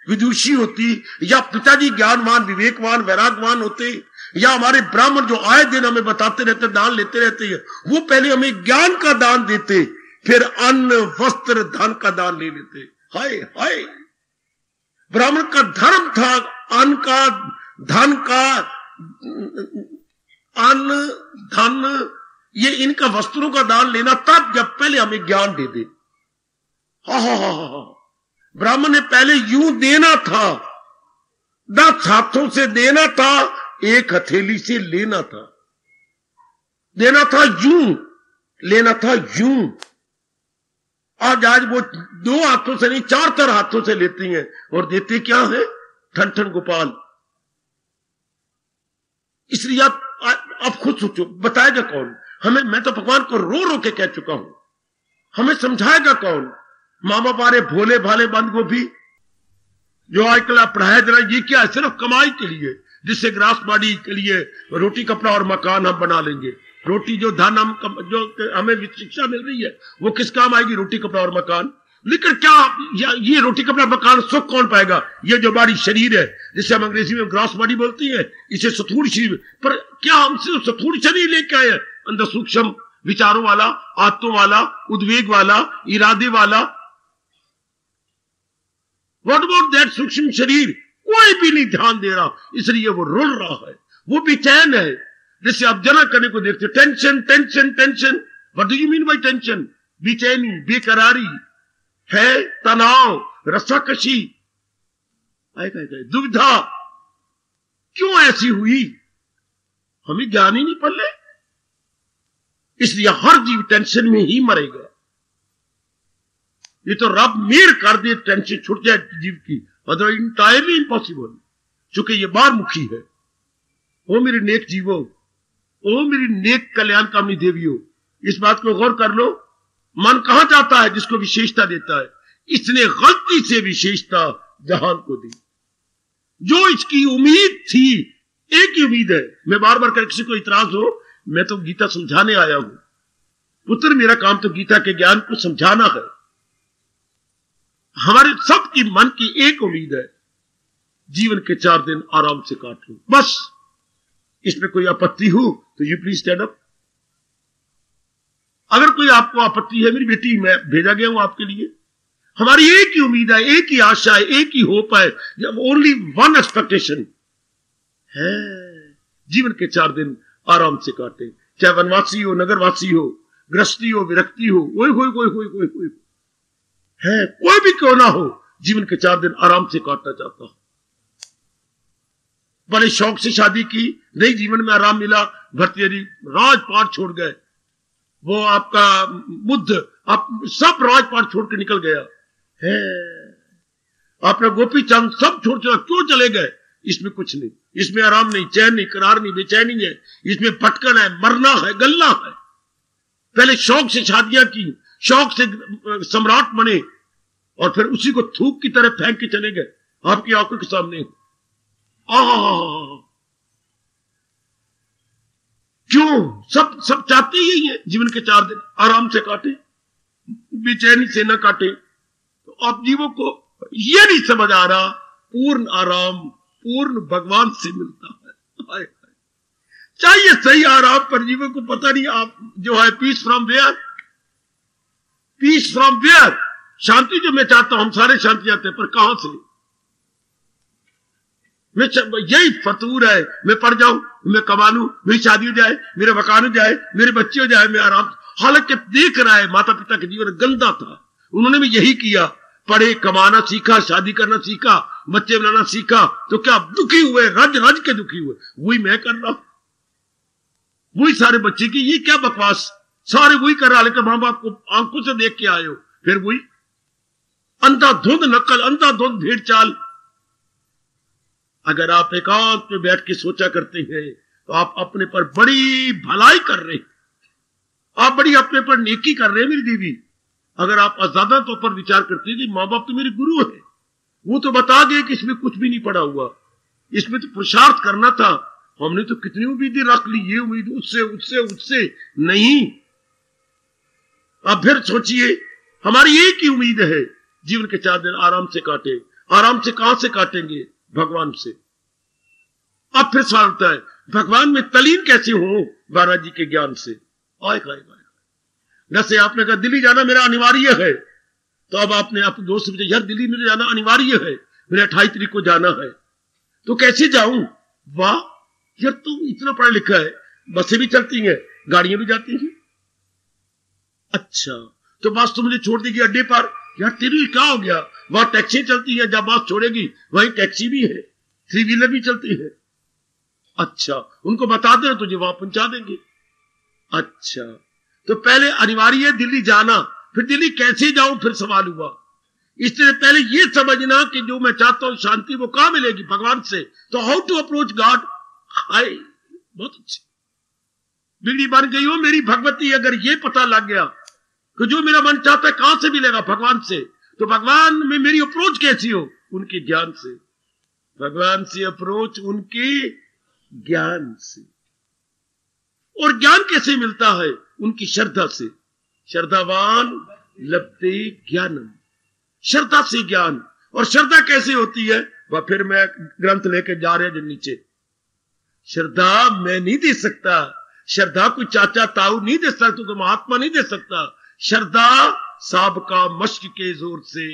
विदुषी होती, या पिताजी ज्ञानवान, विवेकवान, वैरागवान होते, या हमारे ब्राह्मण जो आए दिन हमें बताते रहते, दान लेते रहते हैं, वो पहले हमें ज्ञान का दान देते, फिर अन्न वस्त्र धन का दान ले लेते। हाय हाय, ब्राह्मण का धर्म था अन्न का, धन का, अन्न धन, ये इनका वस्त्रों का दान लेना, तब जब पहले हमें ज्ञान दे दे। हा। ब्राह्मण ने पहले यूं देना था, 10 हाथों से देना था, एक हथेली से लेना था। देना था यूं, लेना था यूं। आज वो 2 हाथों से नहीं, 4 हाथों से लेती हैं, और देते क्या है? ठन ठन गोपाल। इसलिए आप खुद सोचो, बताएगा कौन हमें? मैं तो भगवान को रो रो के कह चुका हूं, हमें समझाएगा कौन? माँ बाप आ रहे भोले भाले बंद गोभी, जो आजकल पढ़ाया जा रहा है, ये क्या है? सिर्फ कमाई के लिए, जिससे ग्रास बाड़ी के लिए रोटी कपड़ा और मकान हम बना लेंगे। रोटी जो धन हम, जो हमें शिक्षा मिल रही है, वो किस काम आएगी? रोटी कपड़ा और मकान। लेकिन क्या ये रोटी कपड़ा मकान सुख कौन पाएगा? ये जो हमारी शरीर है, जिसे हम अंग्रेजी में ग्रॉस बॉडी बोलती है, इसे स्थूल शरीर। पर क्या हमसे स्थूल शरीर लेके आए? अंदर सूक्ष्म विचारों वाला, आत्मों वाला, उद्वेग वाला, इरादे वाला। व्हाट अबाउट दैट सूक्ष्म शरीर? कोई भी नहीं ध्यान दे रहा, इसलिए वो रुल रहा है, वो बेचैन है। जैसे आप जना करने को देखते, tension tension tension. What do you mean by tension? बेचैनी, बेकरारी है, तनाव, रस्साकशी, दुविधा। क्यों ऐसी हुई? हमें ज्ञान ही नहीं पड़े, इसलिए हर जीव टेंशन में ही मरेगा। ये तो रब मेर कर दे, टेंशन छूट जाए जीव की, अदरवाइज इंटायरली इम्पॉसिबल, चूंकि ये बारमुखी है। ओ मेरे नेक जीवो, ओ मेरी नेक कल्याण कामनी देवियों, इस बात को गौर कर लो। मन कहां जाता है? जिसको विशेषता देता है। इसने गलती से विशेषता जहान को दी। जो इसकी उम्मीद थी, एक ही उम्मीद है। मैं बार बार कर, किसी को इतराज हो, मैं तो गीता समझाने आया हूं पुत्र, मेरा काम तो गीता के ज्ञान को समझाना है। हमारे सबकी मन की एक उम्मीद है, जीवन के 4 दिन आराम से काट लो, बस। इसमें कोई आपत्ति हो तो यू प्लीज स्टैंड अप। अगर कोई आपको आपत्ति है, मेरी बेटी, मैं भेजा गया हूं आपके लिए। हमारी एक ही उम्मीद है, एक ही आशा है, एक ही होप है, ओनली वन एक्सपेक्टेशन है, जीवन के 4 दिन आराम से काटे। चाहे वनवासी हो, नगरवासी हो, गृहस्थी हो, विरक्ति हो, कोई है, कोई भी क्यों ना हो, जीवन के 4 दिन आराम से काटना चाहता हूं। बड़े शौक से शादी की, नहीं जीवन में आराम मिला, भरतरी राजपाट छोड़ गए। वो आपका बुद्ध, आप सब राजपाट छोड़ के निकल गया है। आपने गोपी चंद सब छोड़ चला, क्यों चले गए? इसमें कुछ नहीं, इसमें आराम नहीं, चैन नहीं, करार नहीं, बेचैनी है, इसमें भटकन है, मरना है, गलना है। पहले शौक से शादियां की, शौक से सम्राट बने, और फिर उसी को थूक की तरह फेंक के चले गए आपकी आंखों के सामने। क्यों? सब चाहते ही है जीवन के 4 दिन आराम से काटे, बेचैनी से न काटे। तो आप जीवों को यह नहीं समझ आ रहा, पूर्ण आराम पूर्ण भगवान से मिलता है। चाहिए सही आराम, पर जीवों को पता नहीं आप जो है peace from where, peace from where. शांति जो मैं चाहता हूं, हम सारे शांति चाहते हैं, पर कहां से? मैं यही फतूर है, मैं पढ़ जाऊं, मैं कमा लूं, मेरी शादी हो जाए, मेरे मकान हो जाए, मेरे बच्चे हो जाए, मैं आराम। हालांकि देख रहा है माता पिता का जीवन गंदा था, उन्होंने भी यही किया, पढ़े, कमाना सीखा, शादी करना सीखा, बच्चे बनाना सीखा, तो क्या दुखी हुए, रज रज के दुखी हुए। वही मैं कर रहा हूं, वही सारे बच्चे की, ये क्या बकवास, सारे वही कर रहा, लेकिन मां बाप को आंखों से देख के आए हो, फिर वही अंधाधुंध नकल, अंधाधुंध भेड़ चाल। अगर आप एकांत में बैठ के सोचा करते हैं तो आप अपने पर बड़ी भलाई कर रहे हैं, आप बड़ी अपने पर नेकी कर रहे हैं। मेरी दीदी, अगर आप आजादा तौर पर विचार करते हैं कि मां बाप तो मेरे गुरु है, वो तो बता गए कि इसमें कुछ भी नहीं पड़ा हुआ, इसमें तो पुरुषार्थ करना था, हमने तो कितनी उम्मीदें रख ली, ये उम्मीद उससे उससे उससे नहीं। अब फिर सोचिए, हमारी एक ही उम्मीद है, जीवन के 4 दिन आराम से काटे। आराम से कहां से काटेंगे? भगवान से। अब फिर सवाल होता है, भगवान में तलीन कैसे हो? महाराज जी के ज्ञान से। आए खाए जैसे आपने कहा दिल्ली जाना मेरा अनिवार्य है, तो अब आपने अपने दोस्त से पूछा, यार दिल्ली में जाना अनिवार्य है, मेरे 28 तारीख को जाना है, तो कैसे जाऊं? वाह यार, तू इतना पढ़ा लिखा है, बसें भी चलती हैं, गाड़ियां भी जाती हैं। अच्छा, तो बस तो मुझे छोड़ देगी अड्डे पर? यार तेरे लिए क्या हो गया, वहां टैक्सी चलती है, जब बस छोड़ेगी वहीं टैक्सी भी है, 3 व्हीलर भी चलती है। अच्छा, उनको बता दे, तुझे वहां पहुंचा देंगे। अच्छा, तो पहले अनिवार्य है दिल्ली जाना, फिर दिल्ली कैसे जाऊं, फिर सवाल हुआ। इसलिए पहले ये समझना कि जो मैं चाहता हूं शांति, वो कहां मिलेगी? भगवान से। तो हाउ टू अप्रोच गॉड? हाय, बहुत अच्छी बिगड़ी बन गई हो मेरी भगवती। अगर ये पता लग गया कि जो मेरा मन चाहता है कहां से मिलेगा? भगवान से। तो भगवान में मेरी अप्रोच कैसी हो? उनके ज्ञान से। भगवान से अप्रोच उनके ज्ञान से। और ज्ञान कैसे मिलता है? उनकी श्रद्धा से। श्रद्धावान लभते ज्ञानम, श्रद्धा से ज्ञान। और श्रद्धा कैसे होती है? वह फिर मैं ग्रंथ लेके जा रहे हैं नीचे। श्रद्धा मैं नहीं दे सकता, श्रद्धा कोई चाचा ताऊ नहीं दे सकता, तो महात्मा नहीं दे सकता। श्रद्धा साबका मश्क के जोर से,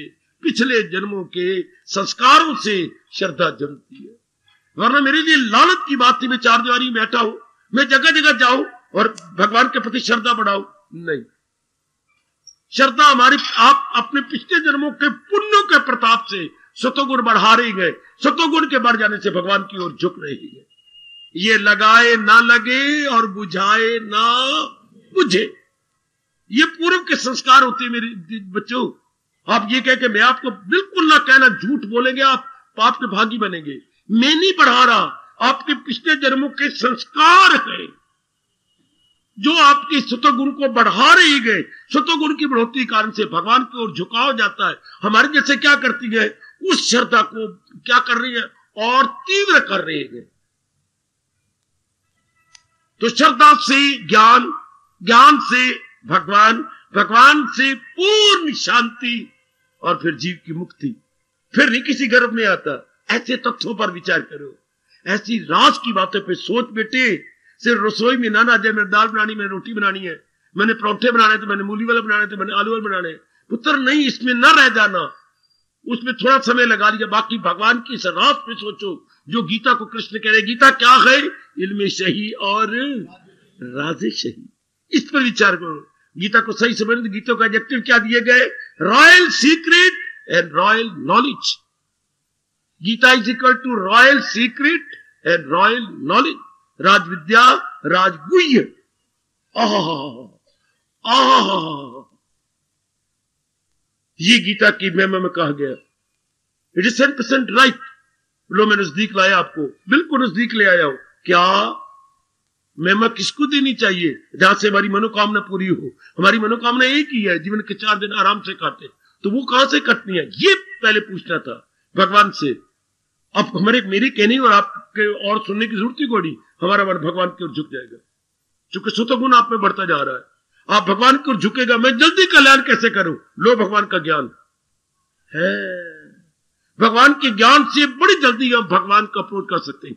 पिछले जन्मों के संस्कारों से श्रद्धा जमती है। वरना मेरे लिए लालच की बात थी, मैं 4 दीवारी में बैठा हूं, मैं जगह जगह जाऊं और भगवान के प्रति श्रद्धा बढ़ाऊं, नहीं। श्रद्धा हमारी, आप अपने पिछले जन्मों के पुण्यों के प्रताप से सतोगुण बढ़ा रही गए, सतोगुण के बढ़ जाने से भगवान की ओर झुक रही है। ये लगाए ना लगे और बुझाए ना बुझे, ये पूर्व के संस्कार होते हैं मेरे बच्चों। आप ये कह के मैं आपको बिल्कुल ना कहना, झूठ बोलेंगे आप, पाप के भागी बनेंगे। मैं नहीं बढ़ा रहा, आपके पिछले जन्मों के संस्कार हैं जो आपके सतोगुण को बढ़ा रही गए। सतोगुण की बढ़ोतरी कारण से भगवान की ओर झुकाव जाता है। हमारे जैसे क्या करती है, उस श्रद्धा को क्या कर रही है और तीव्र कर रही है। तो श्रद्धा से ज्ञान, ज्ञान से भगवान, भगवान से पूर्ण शांति, और फिर जीव की मुक्ति। फिर नहीं किसी गर्भ में आता। ऐसे तथ्यों पर विचार करो, ऐसी राज की बातों पे सोच बेटे। सिर्फ रसोई में ना जाए, मैंने दाल बनानी, मैंने रोटी बनानी है, मैंने परोठे बनाने थे, मैंने मूली वाले बनाने थे, मैंने आलू वाले बनाने। पुत्र नहीं, इसमें न रह जाना, उसमें थोड़ा समय लगा लिया। बाकी भगवान की इस राज पे सोचो जो गीता को कृष्ण कह रहे। गीता क्या है? इल्म सही और राज सही। इस पर विचार करो। गीता को सही समझने तो गीता का एडजेक्टिव क्या दिए गए? Royal secret and royal knowledge. Gita is equal to royal secret and royal knowledge. राजविद्या, राजगुह्य। ये गीता की महिमा में कहा गया। It is 100% right. लो मैं नजदीक लाया आपको, बिल्कुल नजदीक ले आया हूं। क्या महिमा किसको देनी चाहिए? जहां से हमारी मनोकामना पूरी हो। हमारी मनोकामना एक ही है, जीवन के 4 दिन आराम से काटे। तो वो कहां से कटनी है, ये पहले पूछना था भगवान से। अब हमारे मेरे कहने और आपके और सुनने की जरूरत ही कोई नहीं। हमारा मन भगवान की ओर झुक जाएगा, क्योंकि सतोगुण आप में बढ़ता जा रहा है। आप भगवान की ओर झुकेगा। मैं जल्दी कल्याण कैसे करूं? लो भगवान का ज्ञान है। भगवान के ज्ञान से बड़ी जल्दी हम भगवान का अप्रोच कर सकते हैं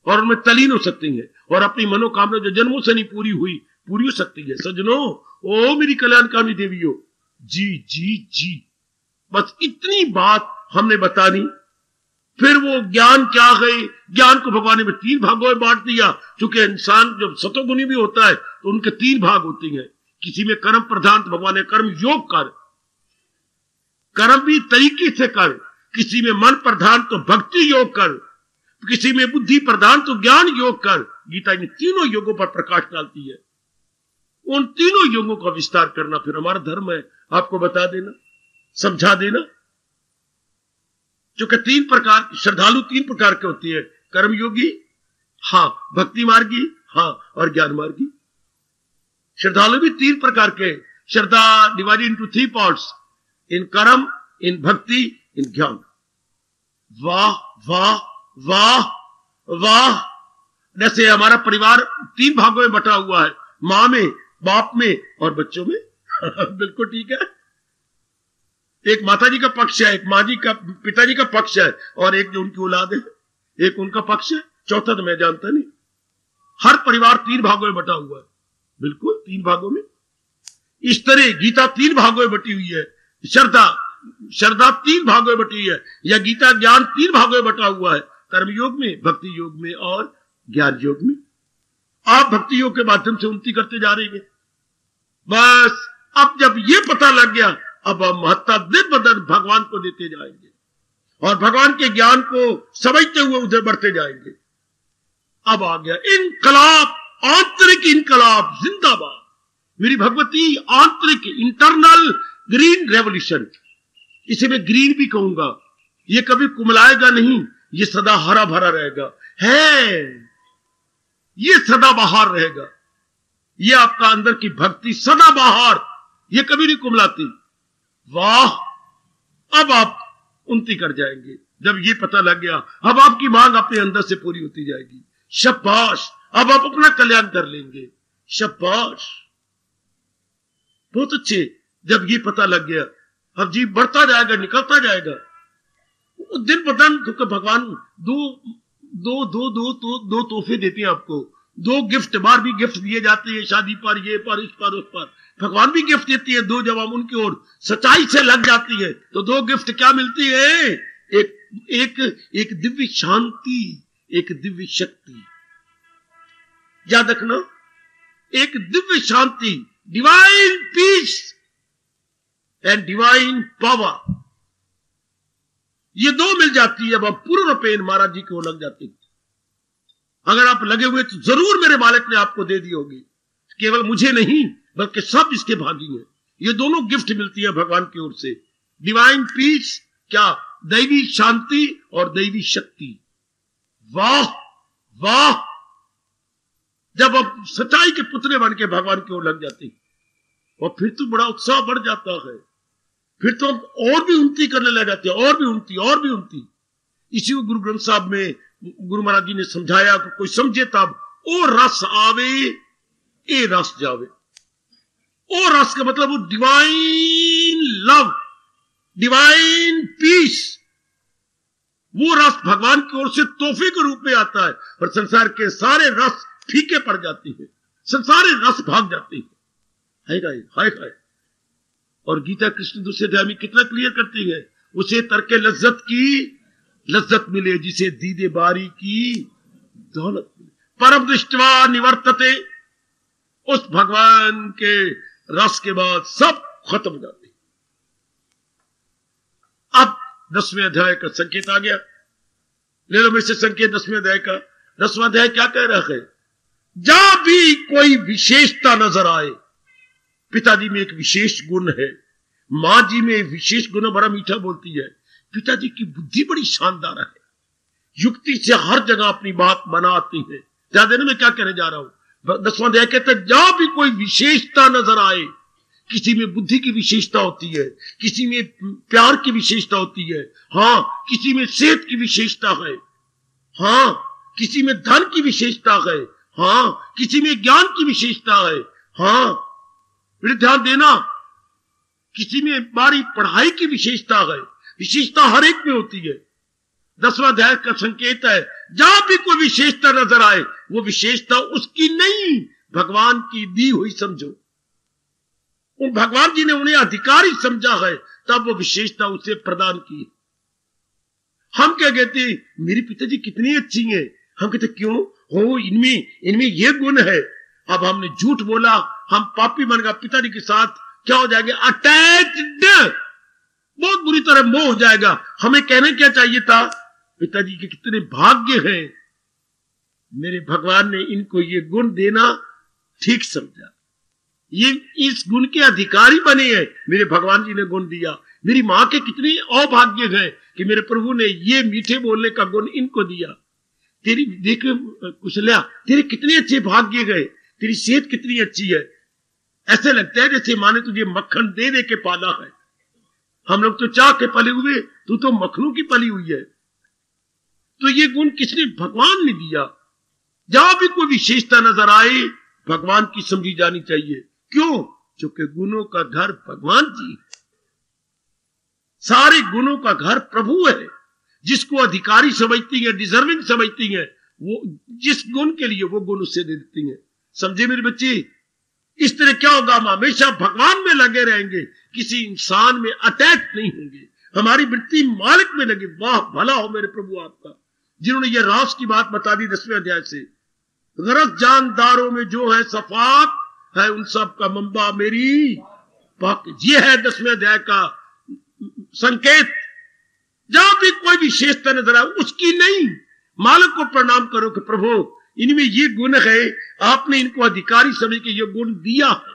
और उनमें तलीन हो सकते हैं, और अपनी मनोकामना जो जन्मों से नहीं पूरी हुई, पूरी हो सकती है। सजनो, ओ मेरी कल्याणकामी देवियों, जी जी जी, बस इतनी बात हमने बतानी। फिर वो ज्ञान क्या है? ज्ञान को भगवान ने 3 भागों में बांट दिया। क्योंकि इंसान जब सतोगुणी भी होता है तो उनके 3 भाग होते हैं। किसी में कर्म प्रधान, तो भगवान ने कर्म योग कर, कर्म भी तरीके से कर, किसी में मन प्रधान तो भक्ति योग कर, किसी में बुद्धि प्रधान तो ज्ञान योग कर। गीता इन तीनों योगों पर प्रकाश डालती है। उन तीनों योगों का विस्तार करना फिर हमारा धर्म है, आपको बता देना, समझा देना। क्योंकि तीन प्रकार श्रद्धालु तीन प्रकार के होती है, कर्मयोगी, हाँ, भक्ति मार्गी, हाँ, और ज्ञान मार्गी। श्रद्धालु भी तीन प्रकार के, श्रद्धा डिवाइडेड इनटू 3 पार्ट्स, इन कर्म, इन भक्ति, इन ज्ञान। वाह वाह वाह वाह। जैसे हमारा परिवार 3 भागों में बटा हुआ है, मां में, बाप में और बच्चों में। बिल्कुल ठीक है। एक माताजी का पक्ष है, एक माँ जी का, पिताजी का पक्ष है, और एक जो उनकी औलाद है, एक उनका पक्ष है, चौथा तो मैं जानता नहीं। हर परिवार 3 भागों में बटा हुआ है, बिल्कुल 3 भागों में। इस तरह गीता 3 भागों में बटी हुई है। श्रद्धा 3 भागों में बटी हुई है, या गीता ज्ञान 3 भागों में बटा हुआ है, कर्म योग में, भक्ति योग में और ज्ञान योग में। आप भक्ति योग के माध्यम से उन्नति करते जा रहे हैं। बस अब जब ये पता लग गया, अब हम महत्ता दिन ब दिन भगवान को देते जाएंगे और भगवान के ज्ञान को समझते हुए उधर बढ़ते जाएंगे। अब आ गया इनकलाब, आंतरिक इनकलाब, जिंदाबाद मेरी भगवती, आंतरिक इंटरनल ग्रीन रेवोल्यूशन। इसे मैं ग्रीन भी कहूंगा। ये कभी कुमलाएगा नहीं, ये सदा हरा भरा रहेगा, है ये सदा बाहर रहेगा। ये आपका अंदर की भक्ति सदा बाहर, ये कभी नहीं कुमलाती। वाह, अब आप उन्नति कर जाएंगे। जब ये पता लग गया, अब आपकी मांग अपने अंदर से पूरी होती जाएगी। शाबाश, अब आप अपना कल्याण कर लेंगे। शाबाश, बहुत अच्छे। जब ये पता लग गया, अब जी बढ़ता जाएगा, निकलता जाएगा। दिन ब दिन तो भगवान दो तोहफे देते हैं आपको, 2 गिफ्ट, बार भी गिफ्ट दिए जाते हैं, शादी पर, ये पर, इस पर, उस पर। भगवान भी गिफ्ट देती है। 2 जब हम उनकी ओर सच्चाई से लग जाती है तो 2 गिफ्ट क्या मिलती है? एक दिव्य शांति, एक दिव्य शक्ति। याद रखना, एक दिव्य शांति, divine peace and divine power, ये 2 मिल जाती है। अब आप पूर्ण रूपेण महाराज जी को लग जाते हैं। अगर आप लगे हुए तो जरूर मेरे मालिक ने आपको दे दी होगी। केवल मुझे नहीं बल्कि सब इसके भागी हैं। ये दोनों गिफ्ट मिलती है भगवान की ओर से। डिवाइन पीस, क्या? दैवी शांति और दैवी शक्ति। वाह वाह, जब आप सच्चाई के पुतले बन के भगवान की ओर लग जाते हैं, और फिर तो बड़ा उत्साह बढ़ जाता है। फिर तो हम और भी उन्नति करने लग जाते हैं, और भी उन्नति, और भी उन्नति। इसी को गुरु ग्रंथ साहब में गुरु महाराज जी ने समझाया कि कोई समझे तब, ओ रस आवे ए रस जावे। ओ रस का मतलब वो डिवाइन लव, डिवाइन पीस, वो रस भगवान की ओर से तोहफे के रूप में आता है। और संसार के सारे रस फीके पड़ जाते हैं, संसारे रस भाग जाते हैं। हाय हाय। और गीता कृष्ण दूसरे अध्याय में कितना क्लियर करती है, उसे तर्क लज्जत की लज्जत मिले, जिसे दीदे बारी की दौलत मिले। परम दृष्टवा निवर्तते, उस भगवान के रस के बाद सब खत्म हो जाते। अब 10वें अध्याय का संकेत आ गया। ले लो मेरे से संकेत 10वें अध्याय का। 10वां अध्याय क्या कह रहा है? जहां भी कोई विशेषता नजर आए, पिताजी में एक विशेष गुण है, मां जी में एक विशेष गुण, बड़ा मीठा बोलती है। पिताजी की बुद्धि बड़ी शानदार है, युक्ति से हर जगह अपनी बात बनाती है। ध्यान देना मैं क्या कहने जा रहा हूं। 10वां अध्याय कहते हैं, जहां भी कोई विशेषता नजर आए, किसी में बुद्धि की विशेषता होती है, किसी में प्यार की विशेषता होती है, हाँ, किसी में सेहत की विशेषता है, हाँ, किसी में धन की विशेषता है, हाँ, किसी में ज्ञान की विशेषता है, हाँ, फिर ध्यान देना, किसी में बारी पढ़ाई की विशेषता है। विशेषता हर एक में होती है। 10वां अध्याय का संकेत है, जहां भी कोई विशेषता नजर आए, वो विशेषता उसकी नहीं, भगवान की दी हुई समझो। भगवान जी ने उन्हें अधिकारी समझा है, तब वो विशेषता उसे प्रदान की। हम क्या कहते, मेरे पिताजी कितनी अच्छी हैं। हम कहते क्यों हो, इनमें ये गुण है। अब हमने झूठ बोला, हम पापी बन गए, पिताजी के साथ क्या हो जाएंगे? अटैच्ड। बहुत बुरी तरह मोह हो जाएगा। हमें कहने क्या चाहिए था, पिताजी के कितने भाग्य हैं, मेरे भगवान ने इनको ये गुण देना ठीक समझा, ये इस गुण के अधिकारी बने हैं, मेरे भगवान जी ने गुण दिया। मेरी मां के कितने अभाग्य हैं कि मेरे प्रभु ने ये मीठे बोलने का गुण इनको दिया। तेरी देख कुशल्या, तेरे कितने अच्छे भाग्य गए, तेरी सेहत कितनी अच्छी है। ऐसे लगता है जैसे माँ ने तुझे मक्खन दे दे के पाला है। हम लोग तो चाह के पले हुए, तू तो मक्खनों की पली हुई है। तो ये गुण किसने? भगवान ने दिया। जहां भी कोई विशेषता नजर आए भगवान की समझी जानी चाहिए। क्यों? क्योंकि गुणों का घर भगवान जी है, सारे गुणों का घर प्रभु है। जिसको अधिकारी समझती है, डिजर्विंग समझती है, वो जिस गुण के लिए वो गुण उससे दे देती है। समझे मेरे बच्चे? इस तरह क्या होगा, हम हमेशा भगवान में लगे रहेंगे, किसी इंसान में अटैच नहीं होंगे, हमारी वृत्ति मालिक में लगी। वाह भला हो मेरे प्रभु आपका, जिन्होंने ये रास की बात बता दी 10वें अध्याय से। गरज जानदारों में जो है सफात है, उन सब का मंबा मेरी पाक। ये है 10वें अध्याय का संकेत। जहां भी कोई विशेषता नजर आए उसकी नहीं, मालिक को प्रणाम करो कि प्रभु इनमें ये गुण है, आपने इनको अधिकारी समझ के ये गुण दिया है।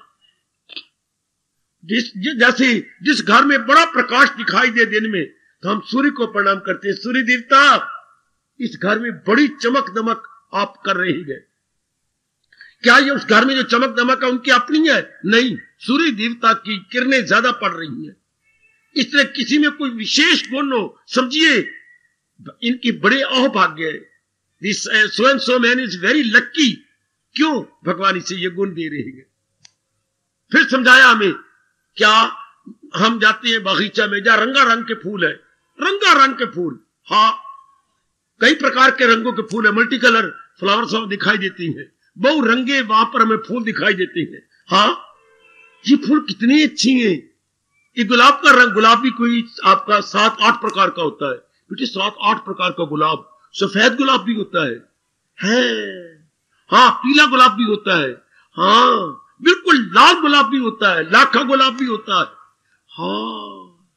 जैसे जिस घर में बड़ा प्रकाश दिखाई दे दिन में, तो हम सूर्य को प्रणाम करते हैं, सूर्य देवता इस घर में बड़ी चमक दमक आप कर रहे हैं। क्या ये उस घर में जो चमक दमक है उनकी अपनी है? नहीं, सूर्य देवता की किरणें ज्यादा पड़ रही हैं। इस तरह किसी में कोई विशेष गुण हो, समझिए इनकी बड़े अहोभाग्य है। This so and so man is very लक्की। क्यों? भगवान इसे ये गुण दे रहे हैं। फिर समझाया हमें, क्या हम जाते हैं बागीचा में जहां रंगारंग के फूल है, रंगारंग के फूल, हाँ कई प्रकार के रंगों के फूल है, मल्टी कलर फ्लावर्स दिखाई देती हैं, बहु रंगे वहां पर हमें फूल दिखाई देते हैं। हाँ ये फूल कितने अच्छे हैं। ये गुलाब का रंग, गुलाब भी कोई आपका 7-8 प्रकार का होता है बेटे, 7-8 प्रकार का गुलाब। सफेद गुलाब भी होता है हाँ, पीला गुलाब भी होता है, हाँ बिल्कुल लाल गुलाब भी होता है, लाखा गुलाब भी होता है, हाँ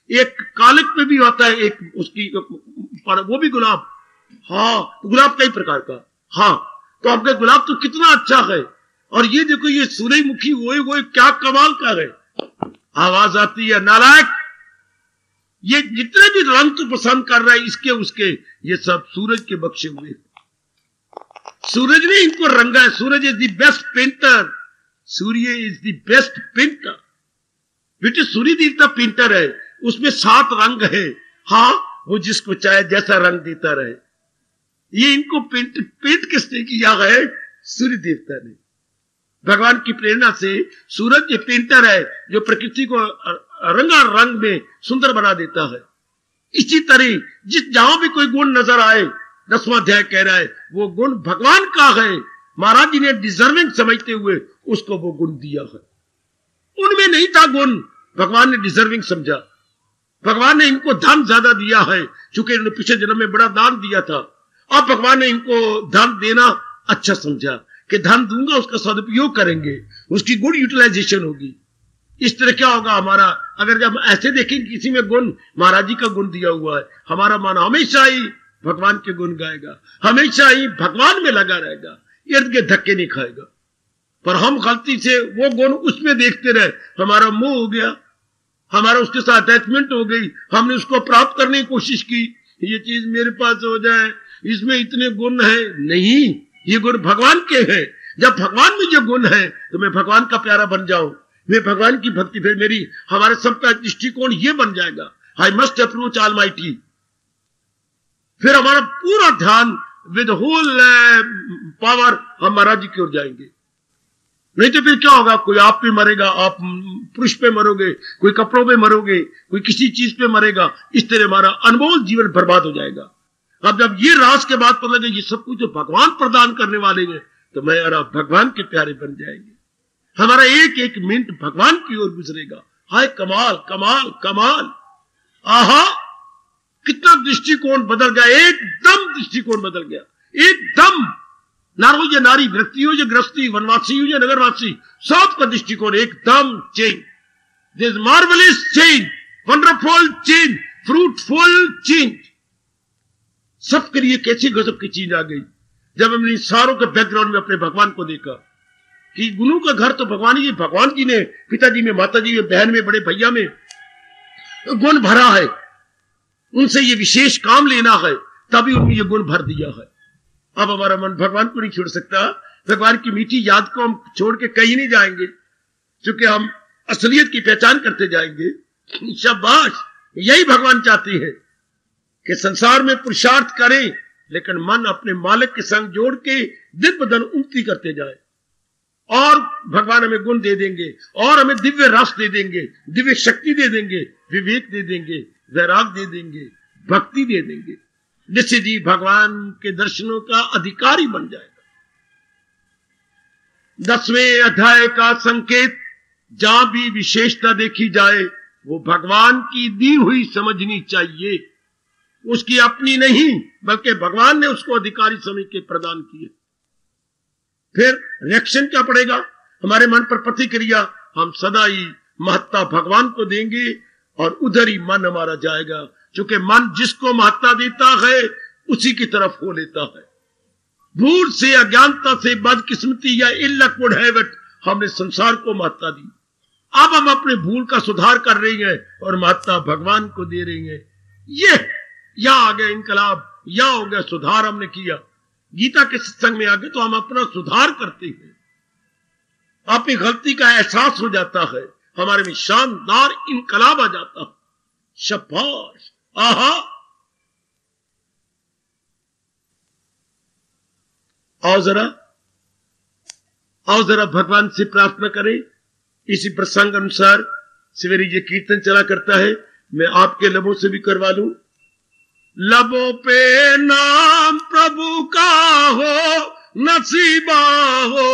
एक कालिक पे भी होता है, एक उसकी वो भी गुलाब, हाँ गुलाब कई प्रकार का। हाँ तो आपका गुलाब तो कितना अच्छा है। और ये देखो ये सूरजमुखी वो क्या कमाल का है। आवाज आती है, नालायक, ये जितने भी रंग तो पसंद कर रहा है इसके उसके, ये सब सूरज के बख्शे हुए। सूरज ने इनको रंगा है। Suraj is the best painter, Surya is the best painter. बेटे सूर्य देवता पेंटर है, उसमें 7 रंग है। हाँ वो जिसको चाहे जैसा रंग देता रहे। ये इनको पेंट किसने किया है? सूर्य देवता ने। भगवान की प्रेरणा से सूरज ये पेंटर है जो प्रकृति को रंगा रंग में सुंदर बना देता है। इसी तरह जिस जहां भी कोई गुण नजर आए, 10वां अध्याय कह रहा है वो गुण भगवान का है। महाराज जी ने डिजर्विंग समझते हुए उसको वो गुण दिया है। उनमें नहीं था गुण, भगवान ने डिजर्विंग समझा। भगवान ने इनको धन ज्यादा दिया है, क्योंकि इन्होंने पिछले जन्म में बड़ा दान दिया था। अब भगवान ने इनको धन देना अच्छा समझा कि धन दूंगा उसका सदुपयोग करेंगे, उसकी गुड यूटिलाइजेशन होगी। इस तरह क्या होगा हमारा, अगर जब ऐसे देखें किसी में गुण, महाराज जी का गुण दिया हुआ है, हमारा मन हमेशा ही भगवान के गुण गाएगा, हमेशा ही भगवान में लगा रहेगा, इर्द के धक्के नहीं खाएगा। पर हम गलती से वो गुण उसमें देखते रहे, हमारा मोह हो गया, हमारा उसके साथ अटैचमेंट हो गई, हमने उसको प्राप्त करने की कोशिश की, ये चीज मेरे पास हो जाए, इसमें इतने गुण है। नहीं, ये गुण भगवान के हैं। जब भगवान में जो गुण है तो मैं भगवान का प्यारा बन जाऊं, मैं भगवान की भक्ति, फिर मेरी हमारे सबका दृष्टिकोण ये बन जाएगा, आई मस्ट अप्रोच ऑलमाइटी। फिर हमारा पूरा ध्यान विद होल पावर हम महाराज जी की ओर जाएंगे। नहीं तो फिर क्या होगा, कोई आप पे मरेगा, आप पुरुष पे मरोगे, कोई कपड़ों पे मरोगे, कोई किसी चीज पे मरेगा। इस तरह हमारा अनमोल जीवन बर्बाद हो जाएगा। अब जब ये राज के बाद पता लगे ये सब कुछ जो भगवान प्रदान करने वाले हैं, तो मैं और आप भगवान के प्यारे बन जाएंगे। हमारा एक एक मिनट भगवान की ओर गुजरेगा। हाय कमाल कमाल कमाल, आहा कितना दृष्टिकोण बदल गया, एकदम दृष्टिकोण बदल गया, एकदम। नारो ये नारी, व्यक्ति हो या गृहस्थी, वनवासी हो या नगरवासी, सबका दृष्टिकोण एकदम change. This marvellous change wonderful change, fruitful change. सबके लिए कैसी गजब की चीज आ गई जब हमने सारों के बैकग्राउंड में अपने भगवान को देखा कि गुरु का घर तो भगवान जी ने पिताजी में, माताजी में, बहन में, बड़े भैया में गुण भरा है। उनसे ये विशेष काम लेना है, तभी उनमें ये गुण भर दिया है। अब हमारा मन भगवान को नहीं छोड़ सकता। भगवान की मीठी याद को हम छोड़ के कहीं नहीं जाएंगे, क्योंकि हम असलियत की पहचान करते जाएंगे। शाबाश, यही भगवान चाहती है कि संसार में पुरुषार्थ करें, लेकिन मन अपने मालिक के संग जोड़ के दिन ब दिन उन्नति करते जाए। और भगवान हमें गुण दे देंगे, और हमें दिव्य रस दे देंगे, दिव्य शक्ति दे देंगे, विवेक दे देंगे, वैराग दे देंगे, भक्ति दे देंगे, जिससे जी भगवान के दर्शनों का अधिकारी बन जाएगा। 10वें अध्याय का संकेत, जहां भी विशेषता देखी जाए वो भगवान की दी हुई समझनी चाहिए, उसकी अपनी नहीं, बल्कि भगवान ने उसको अधिकारी समझ के प्रदान किए। फिर रिएक्शन क्या पड़ेगा हमारे मन पर, प्रतिक्रिया। हम सदा ही महत्ता भगवान को देंगे और उधर ही मन हमारा जाएगा, क्योंकि मन जिसको महत्ता देता है उसी की तरफ हो लेता है। भूल से, अज्ञानता से, बदकिस्मती या इलकुड हैबिट हमने संसार को महत्ता दी। अब हम अपने भूल का सुधार कर रहे हैं और महत्ता भगवान को दे रहे हैं। ये यहां आ गया इनकलाब, यहां हो गया सुधार हमने किया। गीता के सत्संग में आगे तो हम अपना सुधार करते हैं, अपनी गलती का एहसास हो जाता है, हमारे में शानदार इनकलाब आ जाता है। शाबाश, आहा। आओ जरा भगवान से प्रार्थना करें। इसी प्रसंग अनुसार सवेरे ये कीर्तन चला करता है, मैं आपके लबों से भी करवा लूं। लबों पे नाम प्रभु का हो, नसीबा हो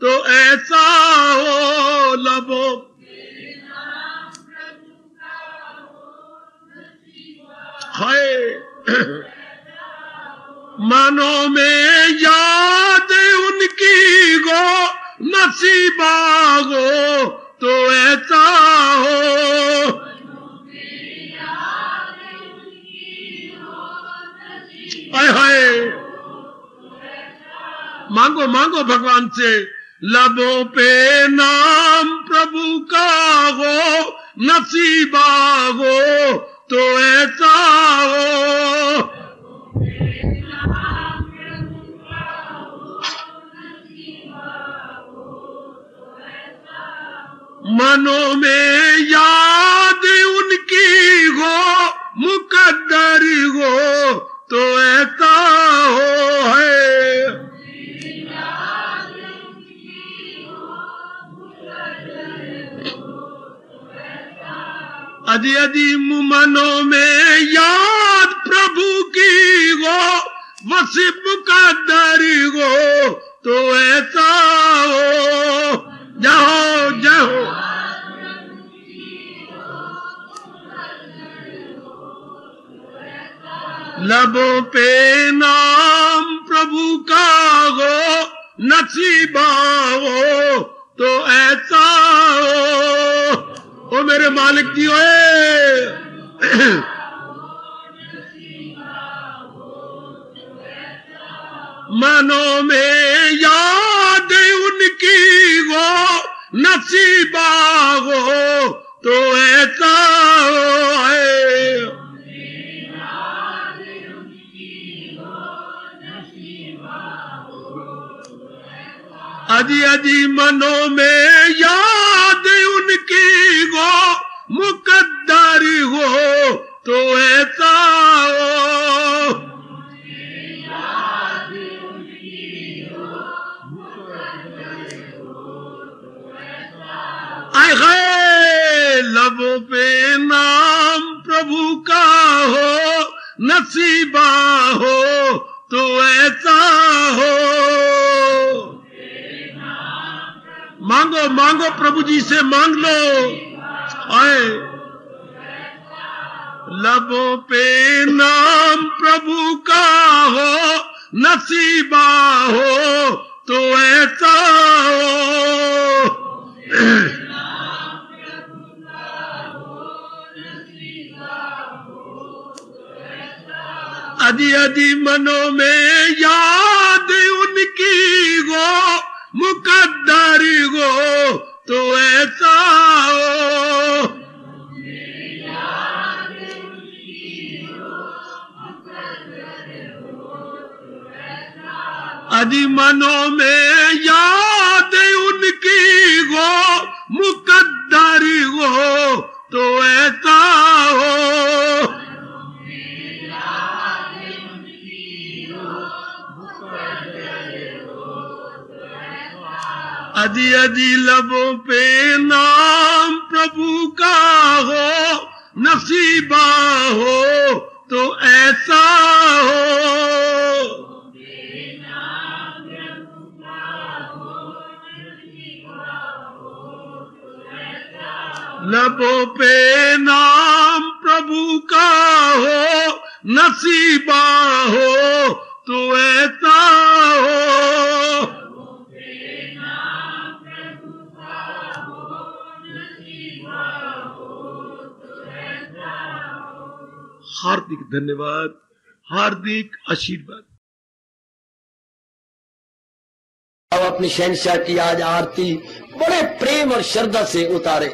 तो ऐसा हो। लबों पे नाम प्रभु का हो, नसीबा हाय मनों में याद उनकी गो, नसीबा हो तो ऐसा हो। हाय हाय, मांगो मांगो भगवान से। लबों पे नाम प्रभु का हो, नसीबा हो तो ऐसा हो। मनों में याद उनकी हो, मुकद्दर हो तो ऐसा हो। है अजी अजी मनों में याद प्रभु की हो, वसिब मुकद्दर हो तो ऐसा हो। जाओ जाओ, लबों पे नाम प्रभु का हो, नसीबा हो तो ऐसा हो। ओ मेरे मालिक जी ओए, मनों में याद उनकी हो, नसीबा हो तो ऐसा हो। अजी अजी मनों में याद उनकी हो, मुकद्दर हो तो ऐसा हो। आए हाय, लबों पे नाम प्रभु का हो, नसीबा हो तो ऐसा हो। मांगो मांगो, प्रभु जी से मांग लो। आए, लबों पे नाम प्रभु का हो, नसीबा हो तो ऐसा हो। अजी अजी मनों में याद उनकी गो, मुकद्दर गो तो ऐसा हो। अजी मनों में याद उनकी गो, मुकद्दर गो तो ऐसा हो। अजी अजी लबों पे नाम प्रभु का हो, नसीबा हो तो ऐसा हो। लबों पे नाम प्रभु का हो, नसीबा हो तो ऐसा हो। हार्दिक धन्यवाद, हार्दिक आशीर्वाद। अब अपनी शहंशाह की आज आरती बड़े प्रेम और श्रद्धा से उतारे।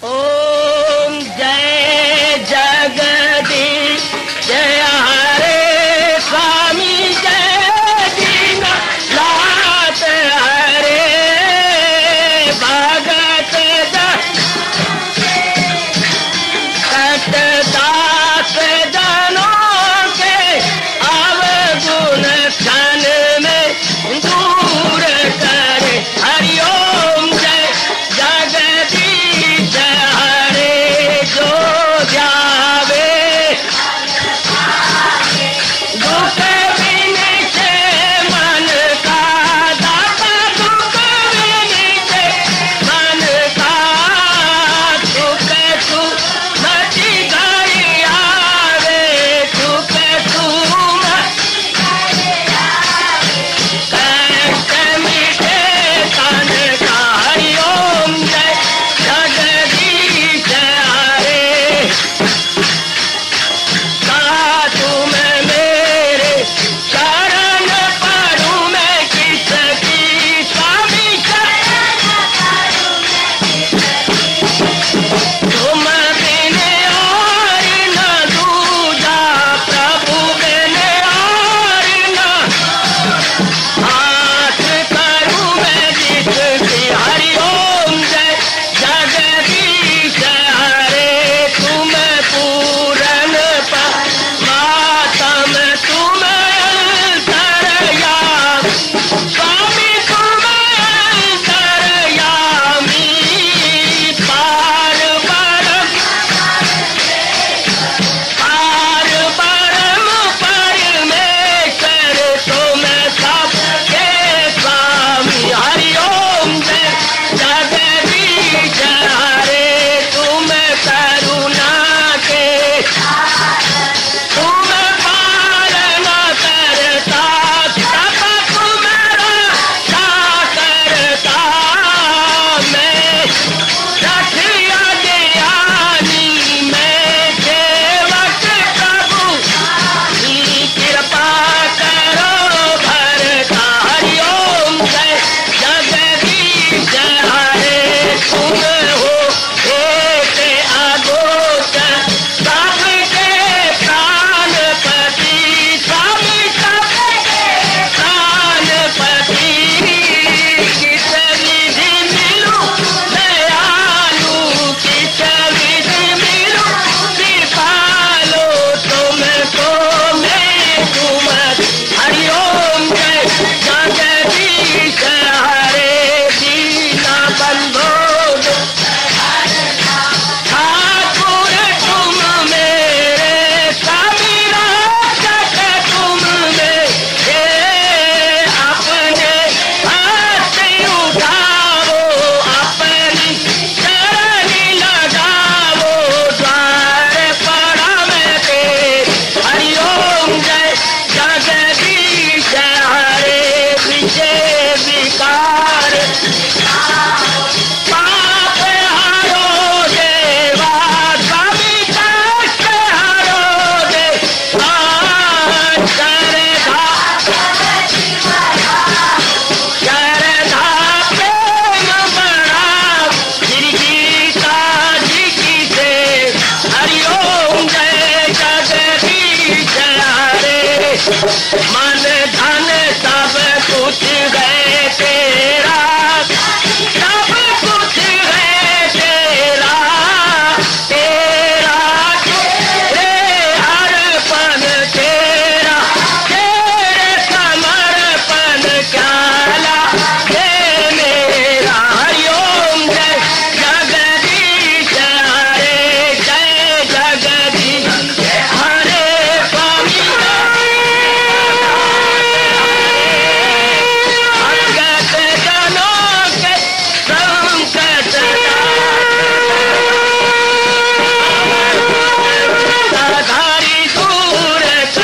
ओम जय जगदीश जय हरे स्वामी जय दीना लात हरे भगत दास जनों के अवगुण मन धन सब कुछ है तेरा, सब कुछ है तेरा, तेरा तेरे अर्पण तेरा, तेरे समर्पण क्या ये मेरा। हरिओम जय जगदीश हरे, जय जगदीश हरे स्वामी भगत जनों के संकट धारी सूरत।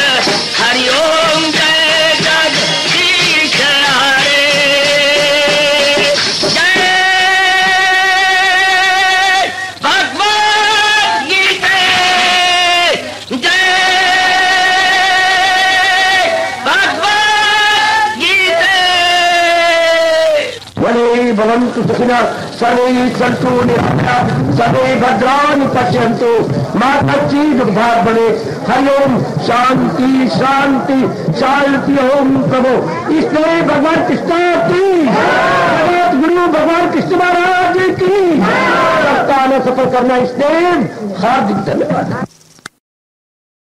हरिओम जय जगदीश हरे, जय भगवद गीता, जय भगवद गीता। वने भवन्तु सुखिनः सर्वे सन्तु निरामयाः सर्वे भद्राणि पश्यन्तु मा कश्चित् दुर्भाग् भवेत्। हरि ओम शांति शांति शांति। ओम प्रभु इसलिए भगवान कृष्ण की जगत गुरु भगवान कृष्ण महाराज की सप्ताह में सफल करना इसलिए हार्दिक धन्यवाद।